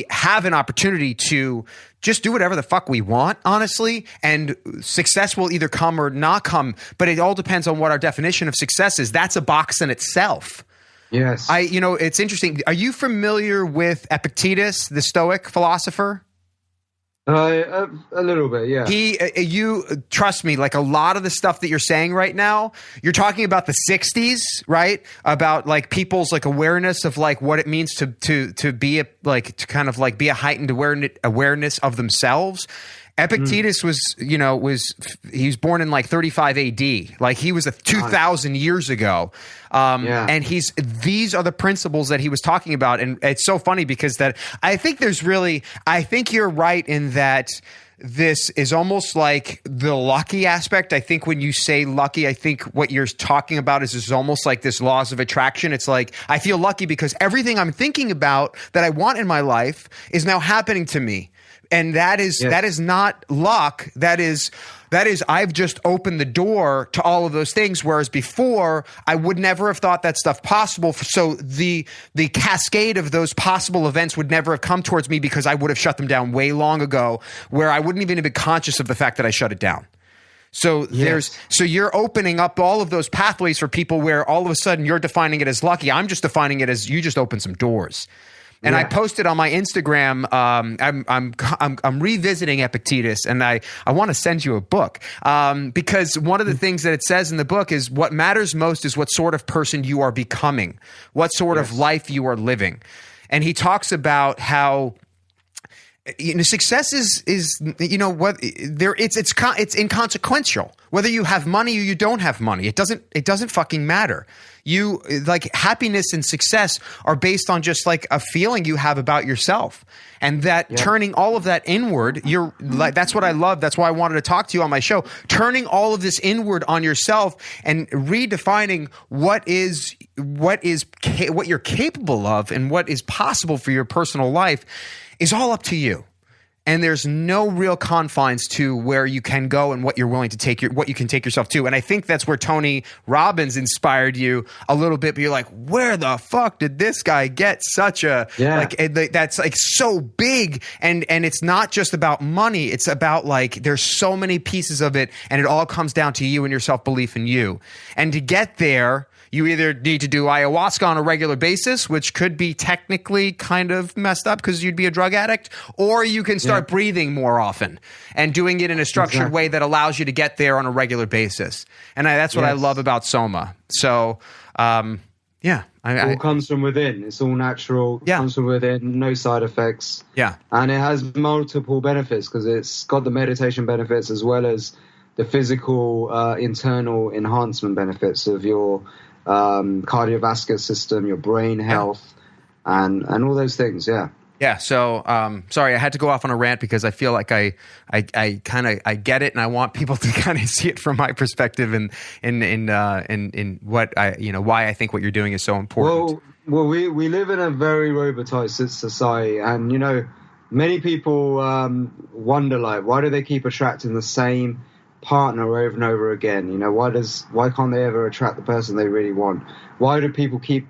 S4: have an opportunity to just do whatever the fuck we want, honestly, and success will either come or not come, but it all depends on what our definition of success is. That's a box in itself.
S3: Yes.
S4: It's interesting. Are you familiar with Epictetus, the Stoic philosopher?
S3: A little bit, yeah.
S4: You trust me, like a lot of the stuff that you're saying right now, you're talking about the 60s, right? About like people's like awareness of like what it means to be be a heightened awareness of themselves. Epictetus was born in like 35 AD. Like he was 2,000 years ago. And these are the principles that he was talking about. And it's so funny because I think you're right in that this is almost like the lucky aspect. I think when you say lucky, I think what you're talking about is almost like this laws of attraction. It's like, I feel lucky because everything I'm thinking about that I want in my life is now happening to me. And that is not luck. That is I've just opened the door to all of those things. Whereas before I would never have thought that stuff possible. So the cascade of those possible events would never have come towards me because I would have shut them down way long ago, where I wouldn't even have been conscious of the fact that I shut it down. So so you're opening up all of those pathways for people where all of a sudden you're defining it as lucky. I'm just defining it as you just opened some doors. And I posted on my Instagram, I'm revisiting Epictetus, and I want to send you a book because one of the things that it says in the book is what matters most is what sort of person you are becoming, what sort of life you are living. And he talks about how success is it's inconsequential. Whether you have money or you don't have money, it doesn't fucking matter. You like happiness and success are based on just like a feeling you have about yourself, and that turning all of that inward. You're like, that's what I love. That's why I wanted to talk to you on my show. Turning all of this inward on yourself and redefining what you're capable of and what is possible for your personal life is all up to you. And there's no real confines to where you can go and what you're willing to what you can take yourself to. And I think that's where Tony Robbins inspired you a little bit. But you're like, where the fuck did this guy get such a that's like so big? And it's not just about money. It's about like there's so many pieces of it, and it all comes down to you and your self-belief in you. And to get there, you either need to do ayahuasca on a regular basis, which could be technically kind of messed up because you'd be a drug addict, or you can start breathing more often and doing it in a structured way that allows you to get there on a regular basis. And that's what I love about Soma. So, it all
S3: comes from within. It's all natural.
S4: Yeah.
S3: Comes from within, no side effects.
S4: Yeah.
S3: And it has multiple benefits because it's got the meditation benefits as well as the physical internal enhancement benefits of your cardiovascular system, your brain health, and all those things. Yeah.
S4: Yeah. So, sorry, I had to go off on a rant because I feel like I get it, and I want people to kind of see it from my perspective, and in what why I think what you're doing is so important.
S3: Well, we live in a very robotized society, and many people wonder, like, why do they keep attracting the same partner over and over again? Why can't they ever attract the person they really want? Why do people keep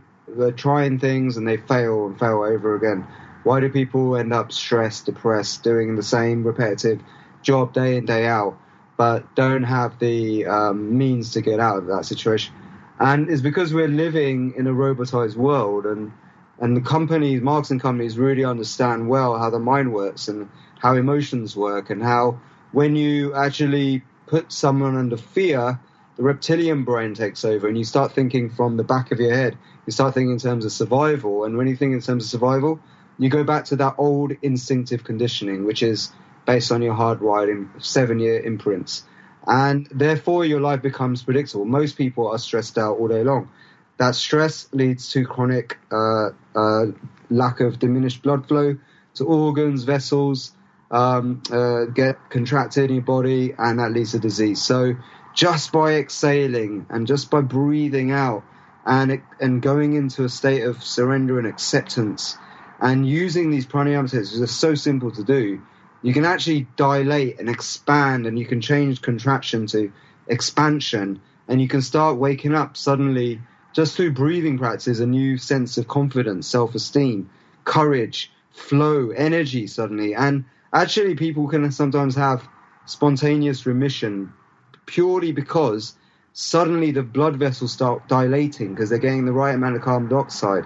S3: trying things and they fail and fail over again? Why do people end up stressed, depressed, doing the same repetitive job day in, day out, but don't have the means to get out of that situation? And it's because we're living in a robotized world, and the companies, marketing companies, really understand well how the mind works and how emotions work, and how when you actually put someone under fear, the reptilian brain takes over, and you start thinking from the back of your head. You start thinking in terms of survival, and when you think in terms of survival, you go back to that old instinctive conditioning, which is based on your hardwired 7-year imprints. And therefore, your life becomes predictable. Most people are stressed out all day long. That stress leads to chronic lack of diminished blood flow to organs, vessels, get contracted in your body, and that leads to disease. So just by exhaling and just by breathing out and going into a state of surrender and acceptance, and using these pranayama techniques, which are so simple to do, you can actually dilate and expand, and you can change contraction to expansion, and you can start waking up suddenly just through breathing practice, a new sense of confidence, self-esteem, courage, flow, energy suddenly. And actually people can sometimes have spontaneous remission purely because suddenly the blood vessels start dilating because they're getting the right amount of carbon dioxide.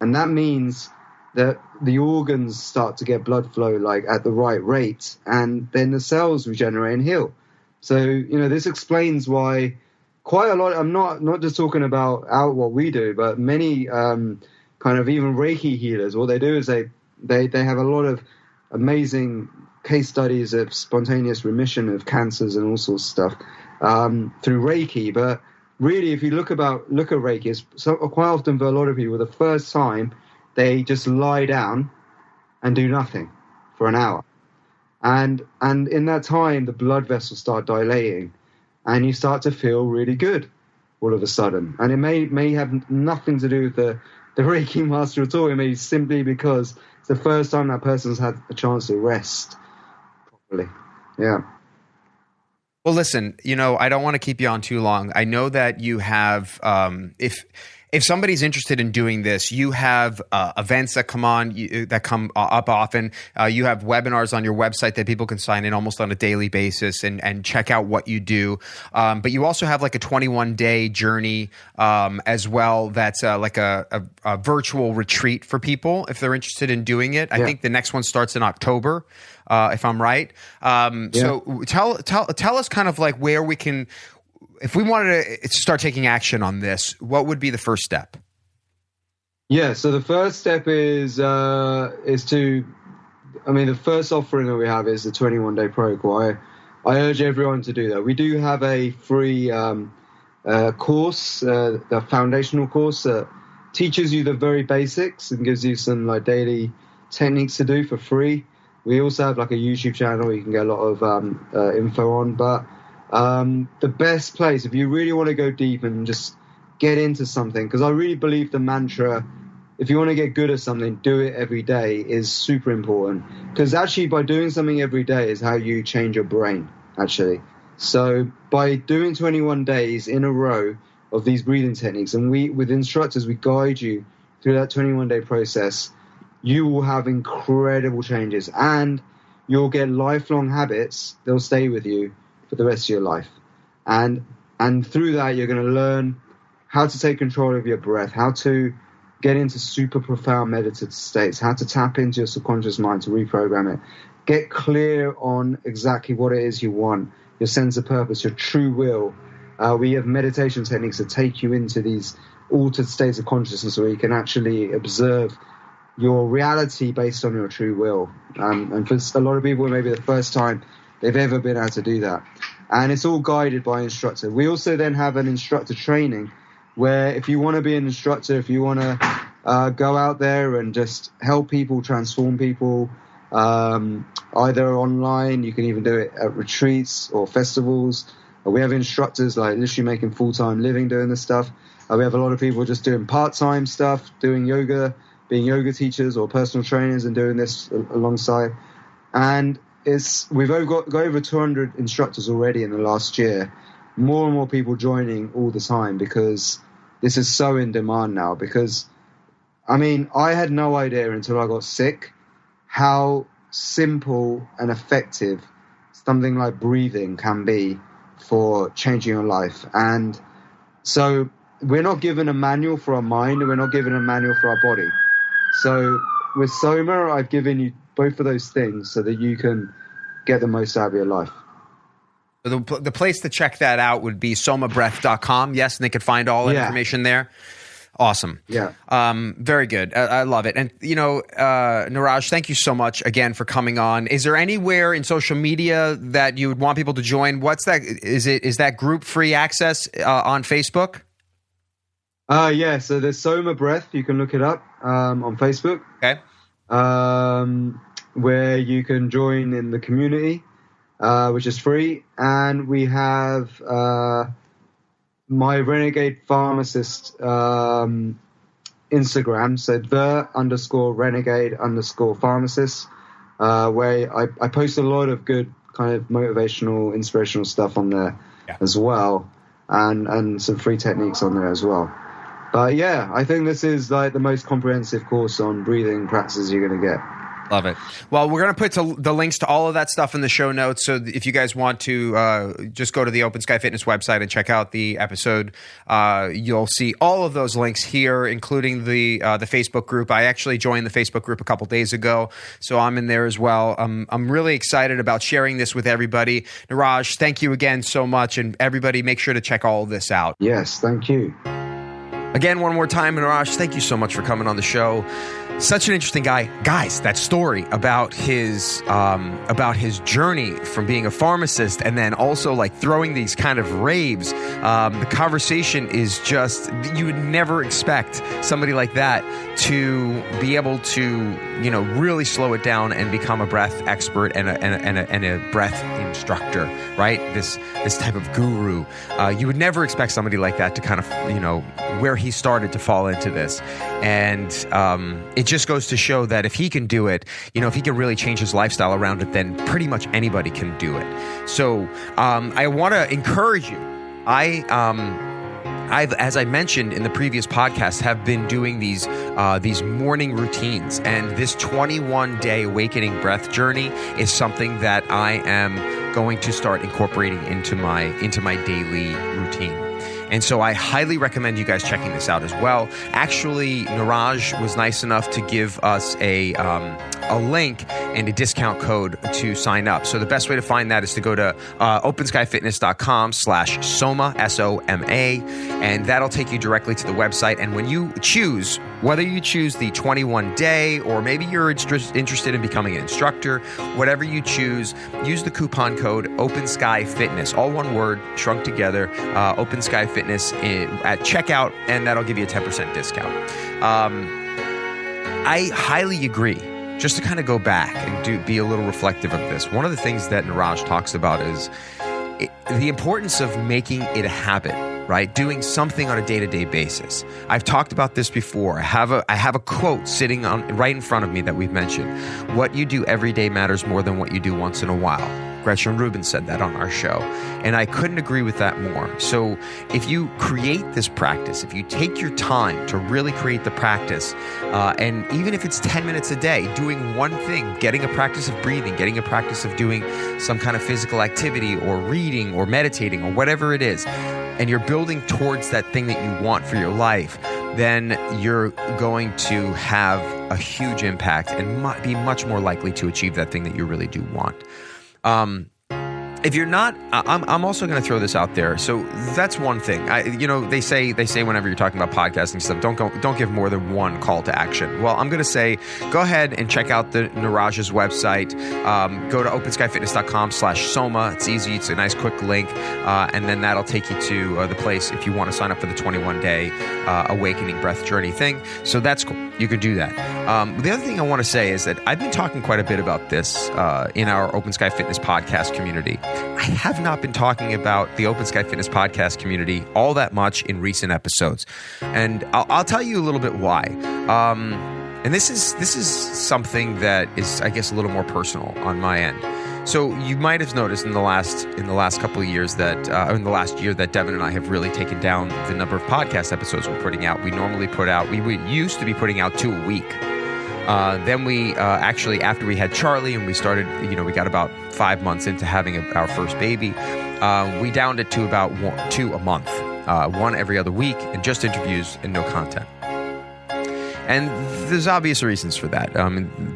S3: And that means that the organs start to get blood flow like at the right rate, and then the cells regenerate and heal. So, this explains why quite a lot, I'm not just talking about what we do, but many kind of even Reiki healers, what they do is they have a lot of amazing case studies of spontaneous remission of cancers and all sorts of stuff through Reiki. But really, if you look at Reiki, it's quite often for a lot of people, the first time they just lie down and do nothing for an hour. And in that time, the blood vessels start dilating, and you start to feel really good all of a sudden. And it may have nothing to do with the Reiki master at all. It may be simply because it's the first time that person's had a chance to rest properly. Yeah.
S4: Well, listen, I don't want to keep you on too long. I know that you have, if somebody's interested in doing this, you have events that come up often. You have webinars on your website that people can sign in almost on a daily basis and check out what you do. But you also have like a 21-day journey as well. That's like a virtual retreat for people if they're interested in doing it. I think the next one starts in October, if I'm right. So tell us kind of like where we can. If we wanted to start taking action on this, what would be the first step?
S3: Yeah, so the first step is the first offering that we have is the 21-day protocol. I urge everyone to do that. We do have a free course, the foundational course that teaches you the very basics and gives you some like daily techniques to do for free. We also have like a YouTube channel you can get a lot of info on, but the best place, if you really want to go deep and just get into something, because I really believe the mantra, if you want to get good at something, do it every day, is super important. Because actually by doing something every day is how you change your brain, actually. So by doing 21 days in a row of these breathing techniques, and with instructors, we guide you through that 21-day process, you will have incredible changes, and you'll get lifelong habits. They'll stay with you for the rest of your life. And through that, you're going to learn how to take control of your breath, how to get into super profound meditative states, how to tap into your subconscious mind to reprogram it, get clear on exactly what it is you want, your sense of purpose, your true will. We have meditation techniques that take you into these altered states of consciousness where you can actually observe your reality based on your true will. And for a lot of people, it may be the first time they've ever been able to do that. And it's all guided by an instructor. We also then have an instructor training where if you want to be an instructor, if you want to go out there and just help people, transform people, either online. You can even do it at retreats or festivals. We have instructors like literally making full-time living doing this stuff. We have a lot of people just doing part-time stuff, doing yoga, being yoga teachers or personal trainers and doing this alongside. And we've got over 200 instructors already in the last year. More and more people joining all the time because this is so in demand now. Because, I mean, I had no idea until I got sick how simple and effective something like breathing can be for changing your life. And so we're not given a manual for our mind and we're not given a manual for our body. So with SOMA, I've given you both of those things so that you can get the most out of your life.
S4: The place to check that out would be somabreath.com. Yes, and they could find all that information there. Awesome.
S3: Yeah.
S4: Very good. I love it. And, Niraj, thank you so much again for coming on. Is there anywhere in social media that you would want people to join? What's that? Is that group free access on Facebook?
S3: Yeah. So there's SOMA Breath. You can look it up on Facebook.
S4: Okay.
S3: Where you can join in the community, which is free. And we have my Renegade Pharmacist Instagram, so _Renegade_Pharmacist, where I post a lot of good kind of motivational, inspirational stuff on there as well, and some free techniques on there as well. But yeah, I think this is like the most comprehensive course on breathing practices you're going to get.
S4: Love it. Well, we're going to put the links to all of that stuff in the show notes. So if you guys want to just go to the Open Sky Fitness website and check out the episode, you'll see all of those links here, including the Facebook group. I actually joined the Facebook group a couple days ago, so I'm in there as well. I'm really excited about sharing this with everybody. Niraj, thank you again so much. And everybody, make sure to check all of this out.
S3: Yes, thank you.
S4: Again, one more time, Niraj, thank you so much for coming on the show. Such an interesting guy. Guys, that story about his journey from being a pharmacist and then also like throwing these kind of raves. The conversation is just, you would never expect somebody like that to be able to, really slow it down and become a breath expert and a breath instructor, right? This type of guru. You would never expect somebody like that to kind of, where he started to fall into this. And it just goes to show that if he can do it, if he can really change his lifestyle around it, then pretty much anybody can do it. So I want to encourage you. I've, as I mentioned in the previous podcast, have been doing these morning routines, and this 21-day awakening breath journey is something that I am going to start incorporating into my daily routine. And so I highly recommend you guys checking this out as well. Actually, Niraj was nice enough to give us a link and a discount code to sign up. So the best way to find that is to go to openskyfitness.com/SOMA, SOMA, and that'll take you directly to the website. And when you choose, whether you choose the 21-day or maybe you're interested in becoming an instructor, whatever you choose, use the coupon code OpenSkyFitness, all one word, shrunk together, OpenSkyFitness at checkout, and that'll give you a 10% discount. I highly agree. Just to kind of go back and be a little reflective of this, one of the things that Niraj talks about is the importance of making it a habit, right? Doing something on a day-to-day basis. I've talked about this before. I have a quote sitting right in front of me that we've mentioned. What you do every day matters more than what you do once in a while. Gretchen Rubin said that on our show, and I couldn't agree with that more. So if you create this practice, if you take your time to really create the practice, and even if it's 10 minutes a day, doing one thing, getting a practice of breathing, getting a practice of doing some kind of physical activity or reading or meditating or whatever it is, and you're building towards that thing that you want for your life, then you're going to have a huge impact and be much more likely to achieve that thing that you really do want. if you're not, I'm also going to throw this out there. So that's one thing. They say whenever you're talking about podcasting stuff, don't give more than one call to action. Well, I'm going to say, go ahead and check out the Niraj's website. Go to openskyfitness.com/SOMA. It's easy. It's a nice quick link. And then that'll take you to the place if you want to sign up for the 21-day awakening breath journey thing. So that's cool. You could do that. The other thing I want to say is that I've been talking quite a bit about this in our Open Sky Fitness podcast community. I have not been talking about the Open Sky Fitness podcast community all that much in recent episodes. And I'll tell you a little bit why. And this is something that is, I guess, a little more personal on my end. So you might have noticed in the last couple of years that in the last year that Devin and I have really taken down the number of podcast episodes we're putting out. We normally put out, we used to be putting out 2 a week. Then we actually, after we had Charlie and we started, we got about 5 months into having our first baby, we downed it to about 2 a month, 1 every other week, and just interviews and no content. And there's obvious reasons for that,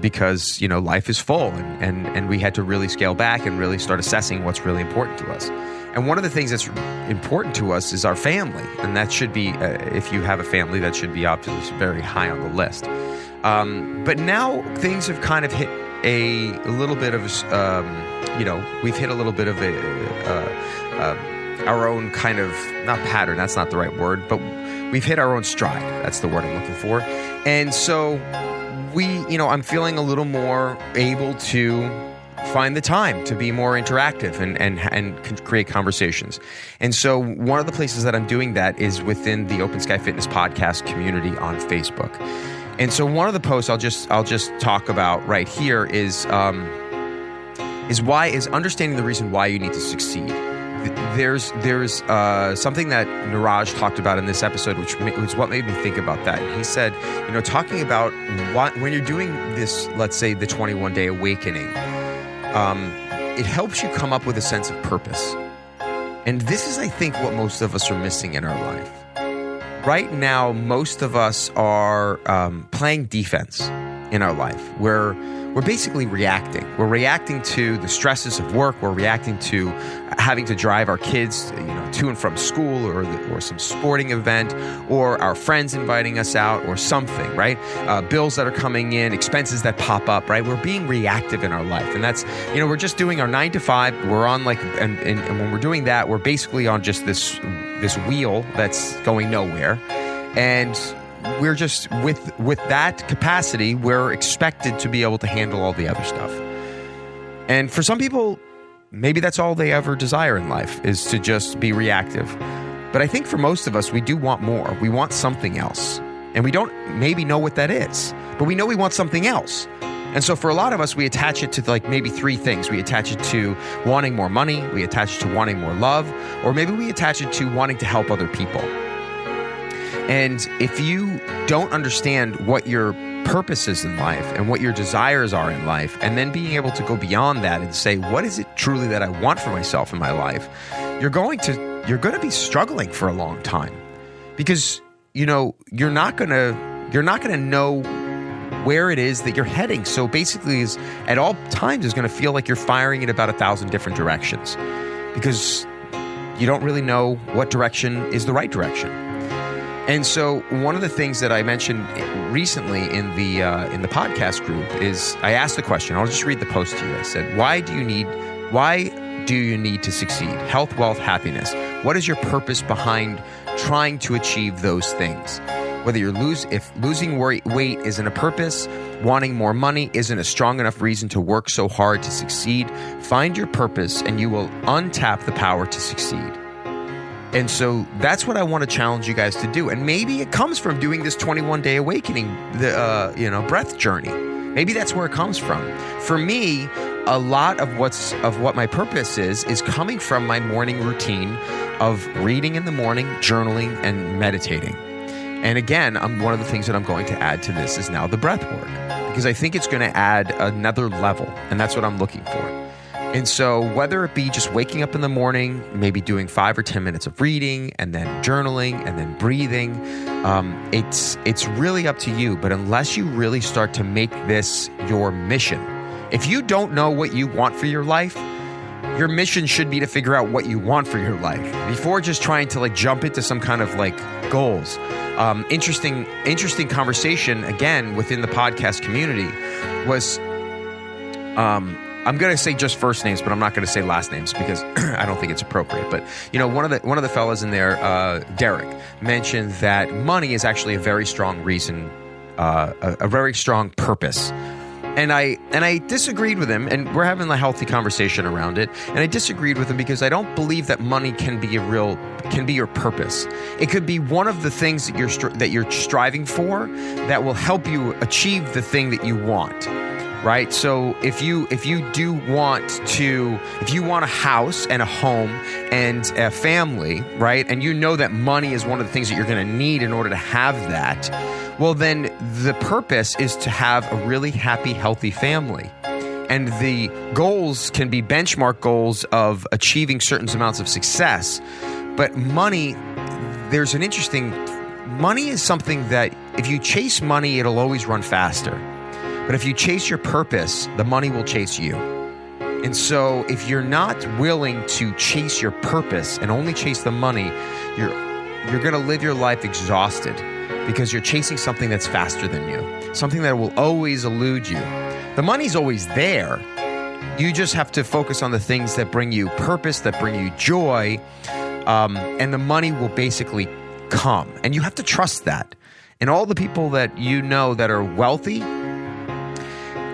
S4: because, life is full and we had to really scale back and really start assessing what's really important to us. And one of the things that's important to us is our family. And that should be, if you have a family, that should be obviously very high on the list. But now things have kind of hit a little bit of, we've hit a little bit of our own kind of, not pattern, that's not the right word, but we've hit our own stride. That's the word I'm looking for. And so I'm feeling a little more able to find the time to be more interactive and create conversations. And so one of the places that I'm doing that is within the Open Sky Fitness podcast community on Facebook. And so one of the posts I'll just talk about right here is understanding the reason why you need to succeed. There's something that Niraj talked about in this episode, which was what made me think about that. He said, talking about when you're doing this, let's say the 21-day awakening, it helps you come up with a sense of purpose. And this is, I think, what most of us are missing in our life. Right now, most of us are playing defense in our life. We're basically reacting. We're reacting to the stresses of work. We're reacting to having to drive our kids, to and from school or some sporting event, or our friends inviting us out or something, right? Bills that are coming in, expenses that pop up, right? We're being reactive in our life. And that's, we're just doing our 9 to 5. We're on and when we're doing that, we're basically on just this wheel that's going nowhere. And we're just, with that capacity, we're expected to be able to handle all the other stuff. And for some people, maybe that's all they ever desire in life, is to just be reactive. But I think for most of us, we do want more. We want something else. And we don't maybe know what that is, but we know we want something else. And so for a lot of us, we attach it to maybe 3 things. We attach it to wanting more money, we attach it to wanting more love, or maybe we attach it to wanting to help other people. And if you don't understand what your purpose is in life and what your desires are in life, and then being able to go beyond that and say, what is it truly that I want for myself in my life, you're going to be struggling for a long time, because you're not going to know where it is that you're heading. So basically, at all times is going to feel like you're firing in about 1,000 different directions, because you don't really know what direction is the right direction. And so one of the things that I mentioned recently in the podcast group is, I asked the question, I'll just read the post to you. I said, why do you need to succeed? Health, wealth, happiness. What is your purpose behind trying to achieve those things? Whether if losing weight isn't a purpose, wanting more money isn't a strong enough reason to work so hard to succeed, find your purpose and you will untap the power to succeed. And so that's what I want to challenge you guys to do. And maybe it comes from doing this 21-day awakening, breath journey. Maybe that's where it comes from. For me, a lot of what my purpose is coming from my morning routine of reading in the morning, journaling, and meditating. And again, one of the things that I'm going to add to this is now the breath work, because I think it's going to add another level, and that's what I'm looking for. And so whether it be just waking up in the morning, maybe doing 5 or 10 minutes of reading and then journaling and then breathing, it's really up to you. But unless you really start to make this your mission, if you don't know what you want for your life, your mission should be to figure out what you want for your life before just trying to like jump into some kind of like goals. Interesting conversation again within the podcast community was, I'm going to say just first names, but I'm not going to say last names because I don't think it's appropriate. But, you know, one of the fellas in there, Derek, mentioned that money is actually a very strong reason, a very strong purpose. And I disagreed with him, and we're having a healthy conversation around it. And I disagreed with him because I don't believe that money can be your purpose. It could be one of the things that you're striving for that will help you achieve the thing that you want. Right. So if you want a house and a home and a family, right, and you know that money is one of the things that you're going to need in order to have that, well, then the purpose is to have a really happy, healthy family. And the goals can be benchmark goals of achieving certain amounts of success. But money, money is something that if you chase money, it'll always run faster. But if you chase your purpose, the money will chase you. And so if you're not willing to chase your purpose and only chase the money, you're going to live your life exhausted because you're chasing something that's faster than you, something that will always elude you. The money's always there. You just have to focus on the things that bring you purpose, that bring you joy, and the money will basically come. And you have to trust that. And all the people that you know that are wealthy,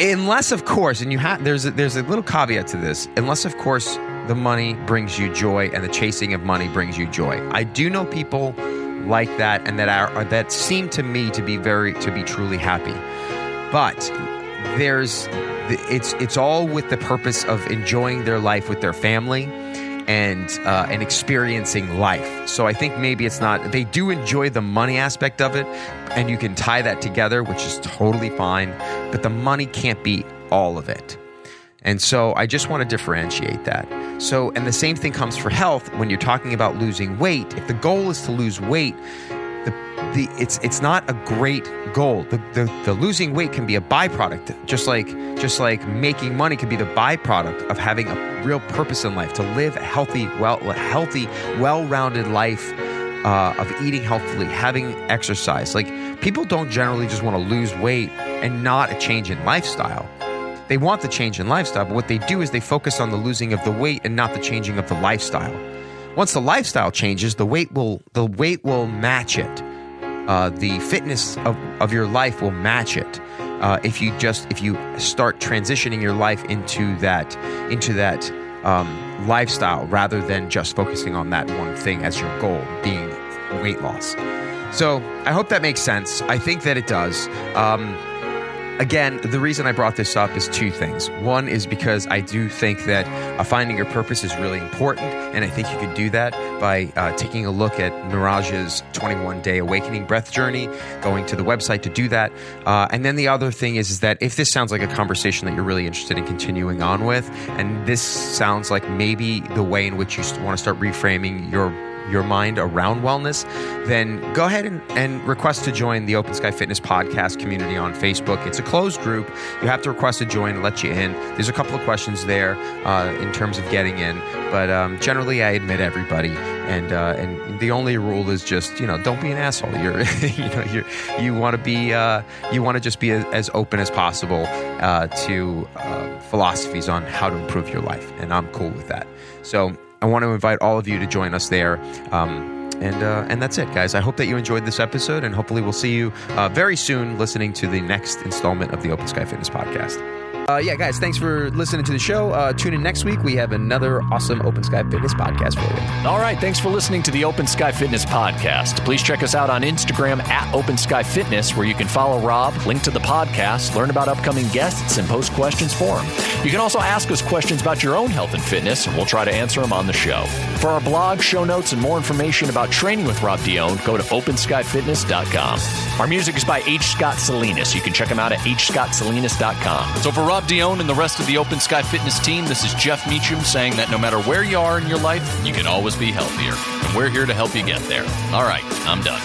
S4: unless, of course, and there's a little caveat to this, unless, of course, the money brings you joy and the chasing of money brings you joy. I do know people like that and that seem to me to be truly happy. But it's all with the purpose of enjoying their life with their family and experiencing life. So I think maybe it's not, they do enjoy the money aspect of it, and you can tie that together, which is totally fine, but the money can't be all of it. And so I just want to differentiate that. So, and the same thing comes for health when you're talking about losing weight. If the goal is to lose weight, it's not a great goal. The losing weight can be a byproduct, just like making money can be the byproduct of having a real purpose in life, to live a healthy, well-rounded life, of eating healthily, having exercise. Like, people don't generally just want to lose weight and not a change in lifestyle. They want the change in lifestyle, but what they do is they focus on the losing of the weight and not the changing of the lifestyle. Once the lifestyle changes, the weight will match it. The fitness of your life will match it. If you start transitioning your life into that lifestyle rather than just focusing on that one thing as your goal, being weight loss. So I hope that makes sense. I think that it does. Again, the reason I brought this up is two things. One is because I do think that finding your purpose is really important, and I think you could do that by taking a look at Niraj's 21-day awakening breath journey, going to the website to do that. And then the other thing is that if this sounds like a conversation that you're really interested in continuing on with, and this sounds like maybe the way in which you want to start reframing your mind around wellness, then go ahead and request to join the Open Sky Fitness podcast community on Facebook. It's a closed group. You have to request to join to let you in. There's a couple of questions there in terms of getting in, but generally I admit everybody. And the only rule is just, don't be an asshole. You want to just be as open as possible to philosophies on how to improve your life, and I'm cool with that. So I want to invite all of you to join us there. And that's it, guys. I hope that you enjoyed this episode, and hopefully we'll see you very soon listening to the next installment of the Open Sky Fitness podcast. Guys, thanks for listening to the show. Tune in next week. We have another awesome Open Sky Fitness podcast for you.
S1: All right. Thanks for listening to the Open Sky Fitness podcast. Please check us out on Instagram at Open Sky Fitness, where you can follow Rob, link to the podcast, learn about upcoming guests, and post questions for him. You can also ask us questions about your own health and fitness, and we'll try to answer them on the show. For our blog, show notes, and more information about training with Rob Dione, go to openskyfitness.com. Our music is by H. Scott Salinas. You can check him out at hscottsalinas.com.
S5: So for Rob Dione and the rest of the Open Sky Fitness team, this is Jeff Meacham saying that no matter where you are in your life, you can always be healthier. And we're here to help you get there. All right, I'm done.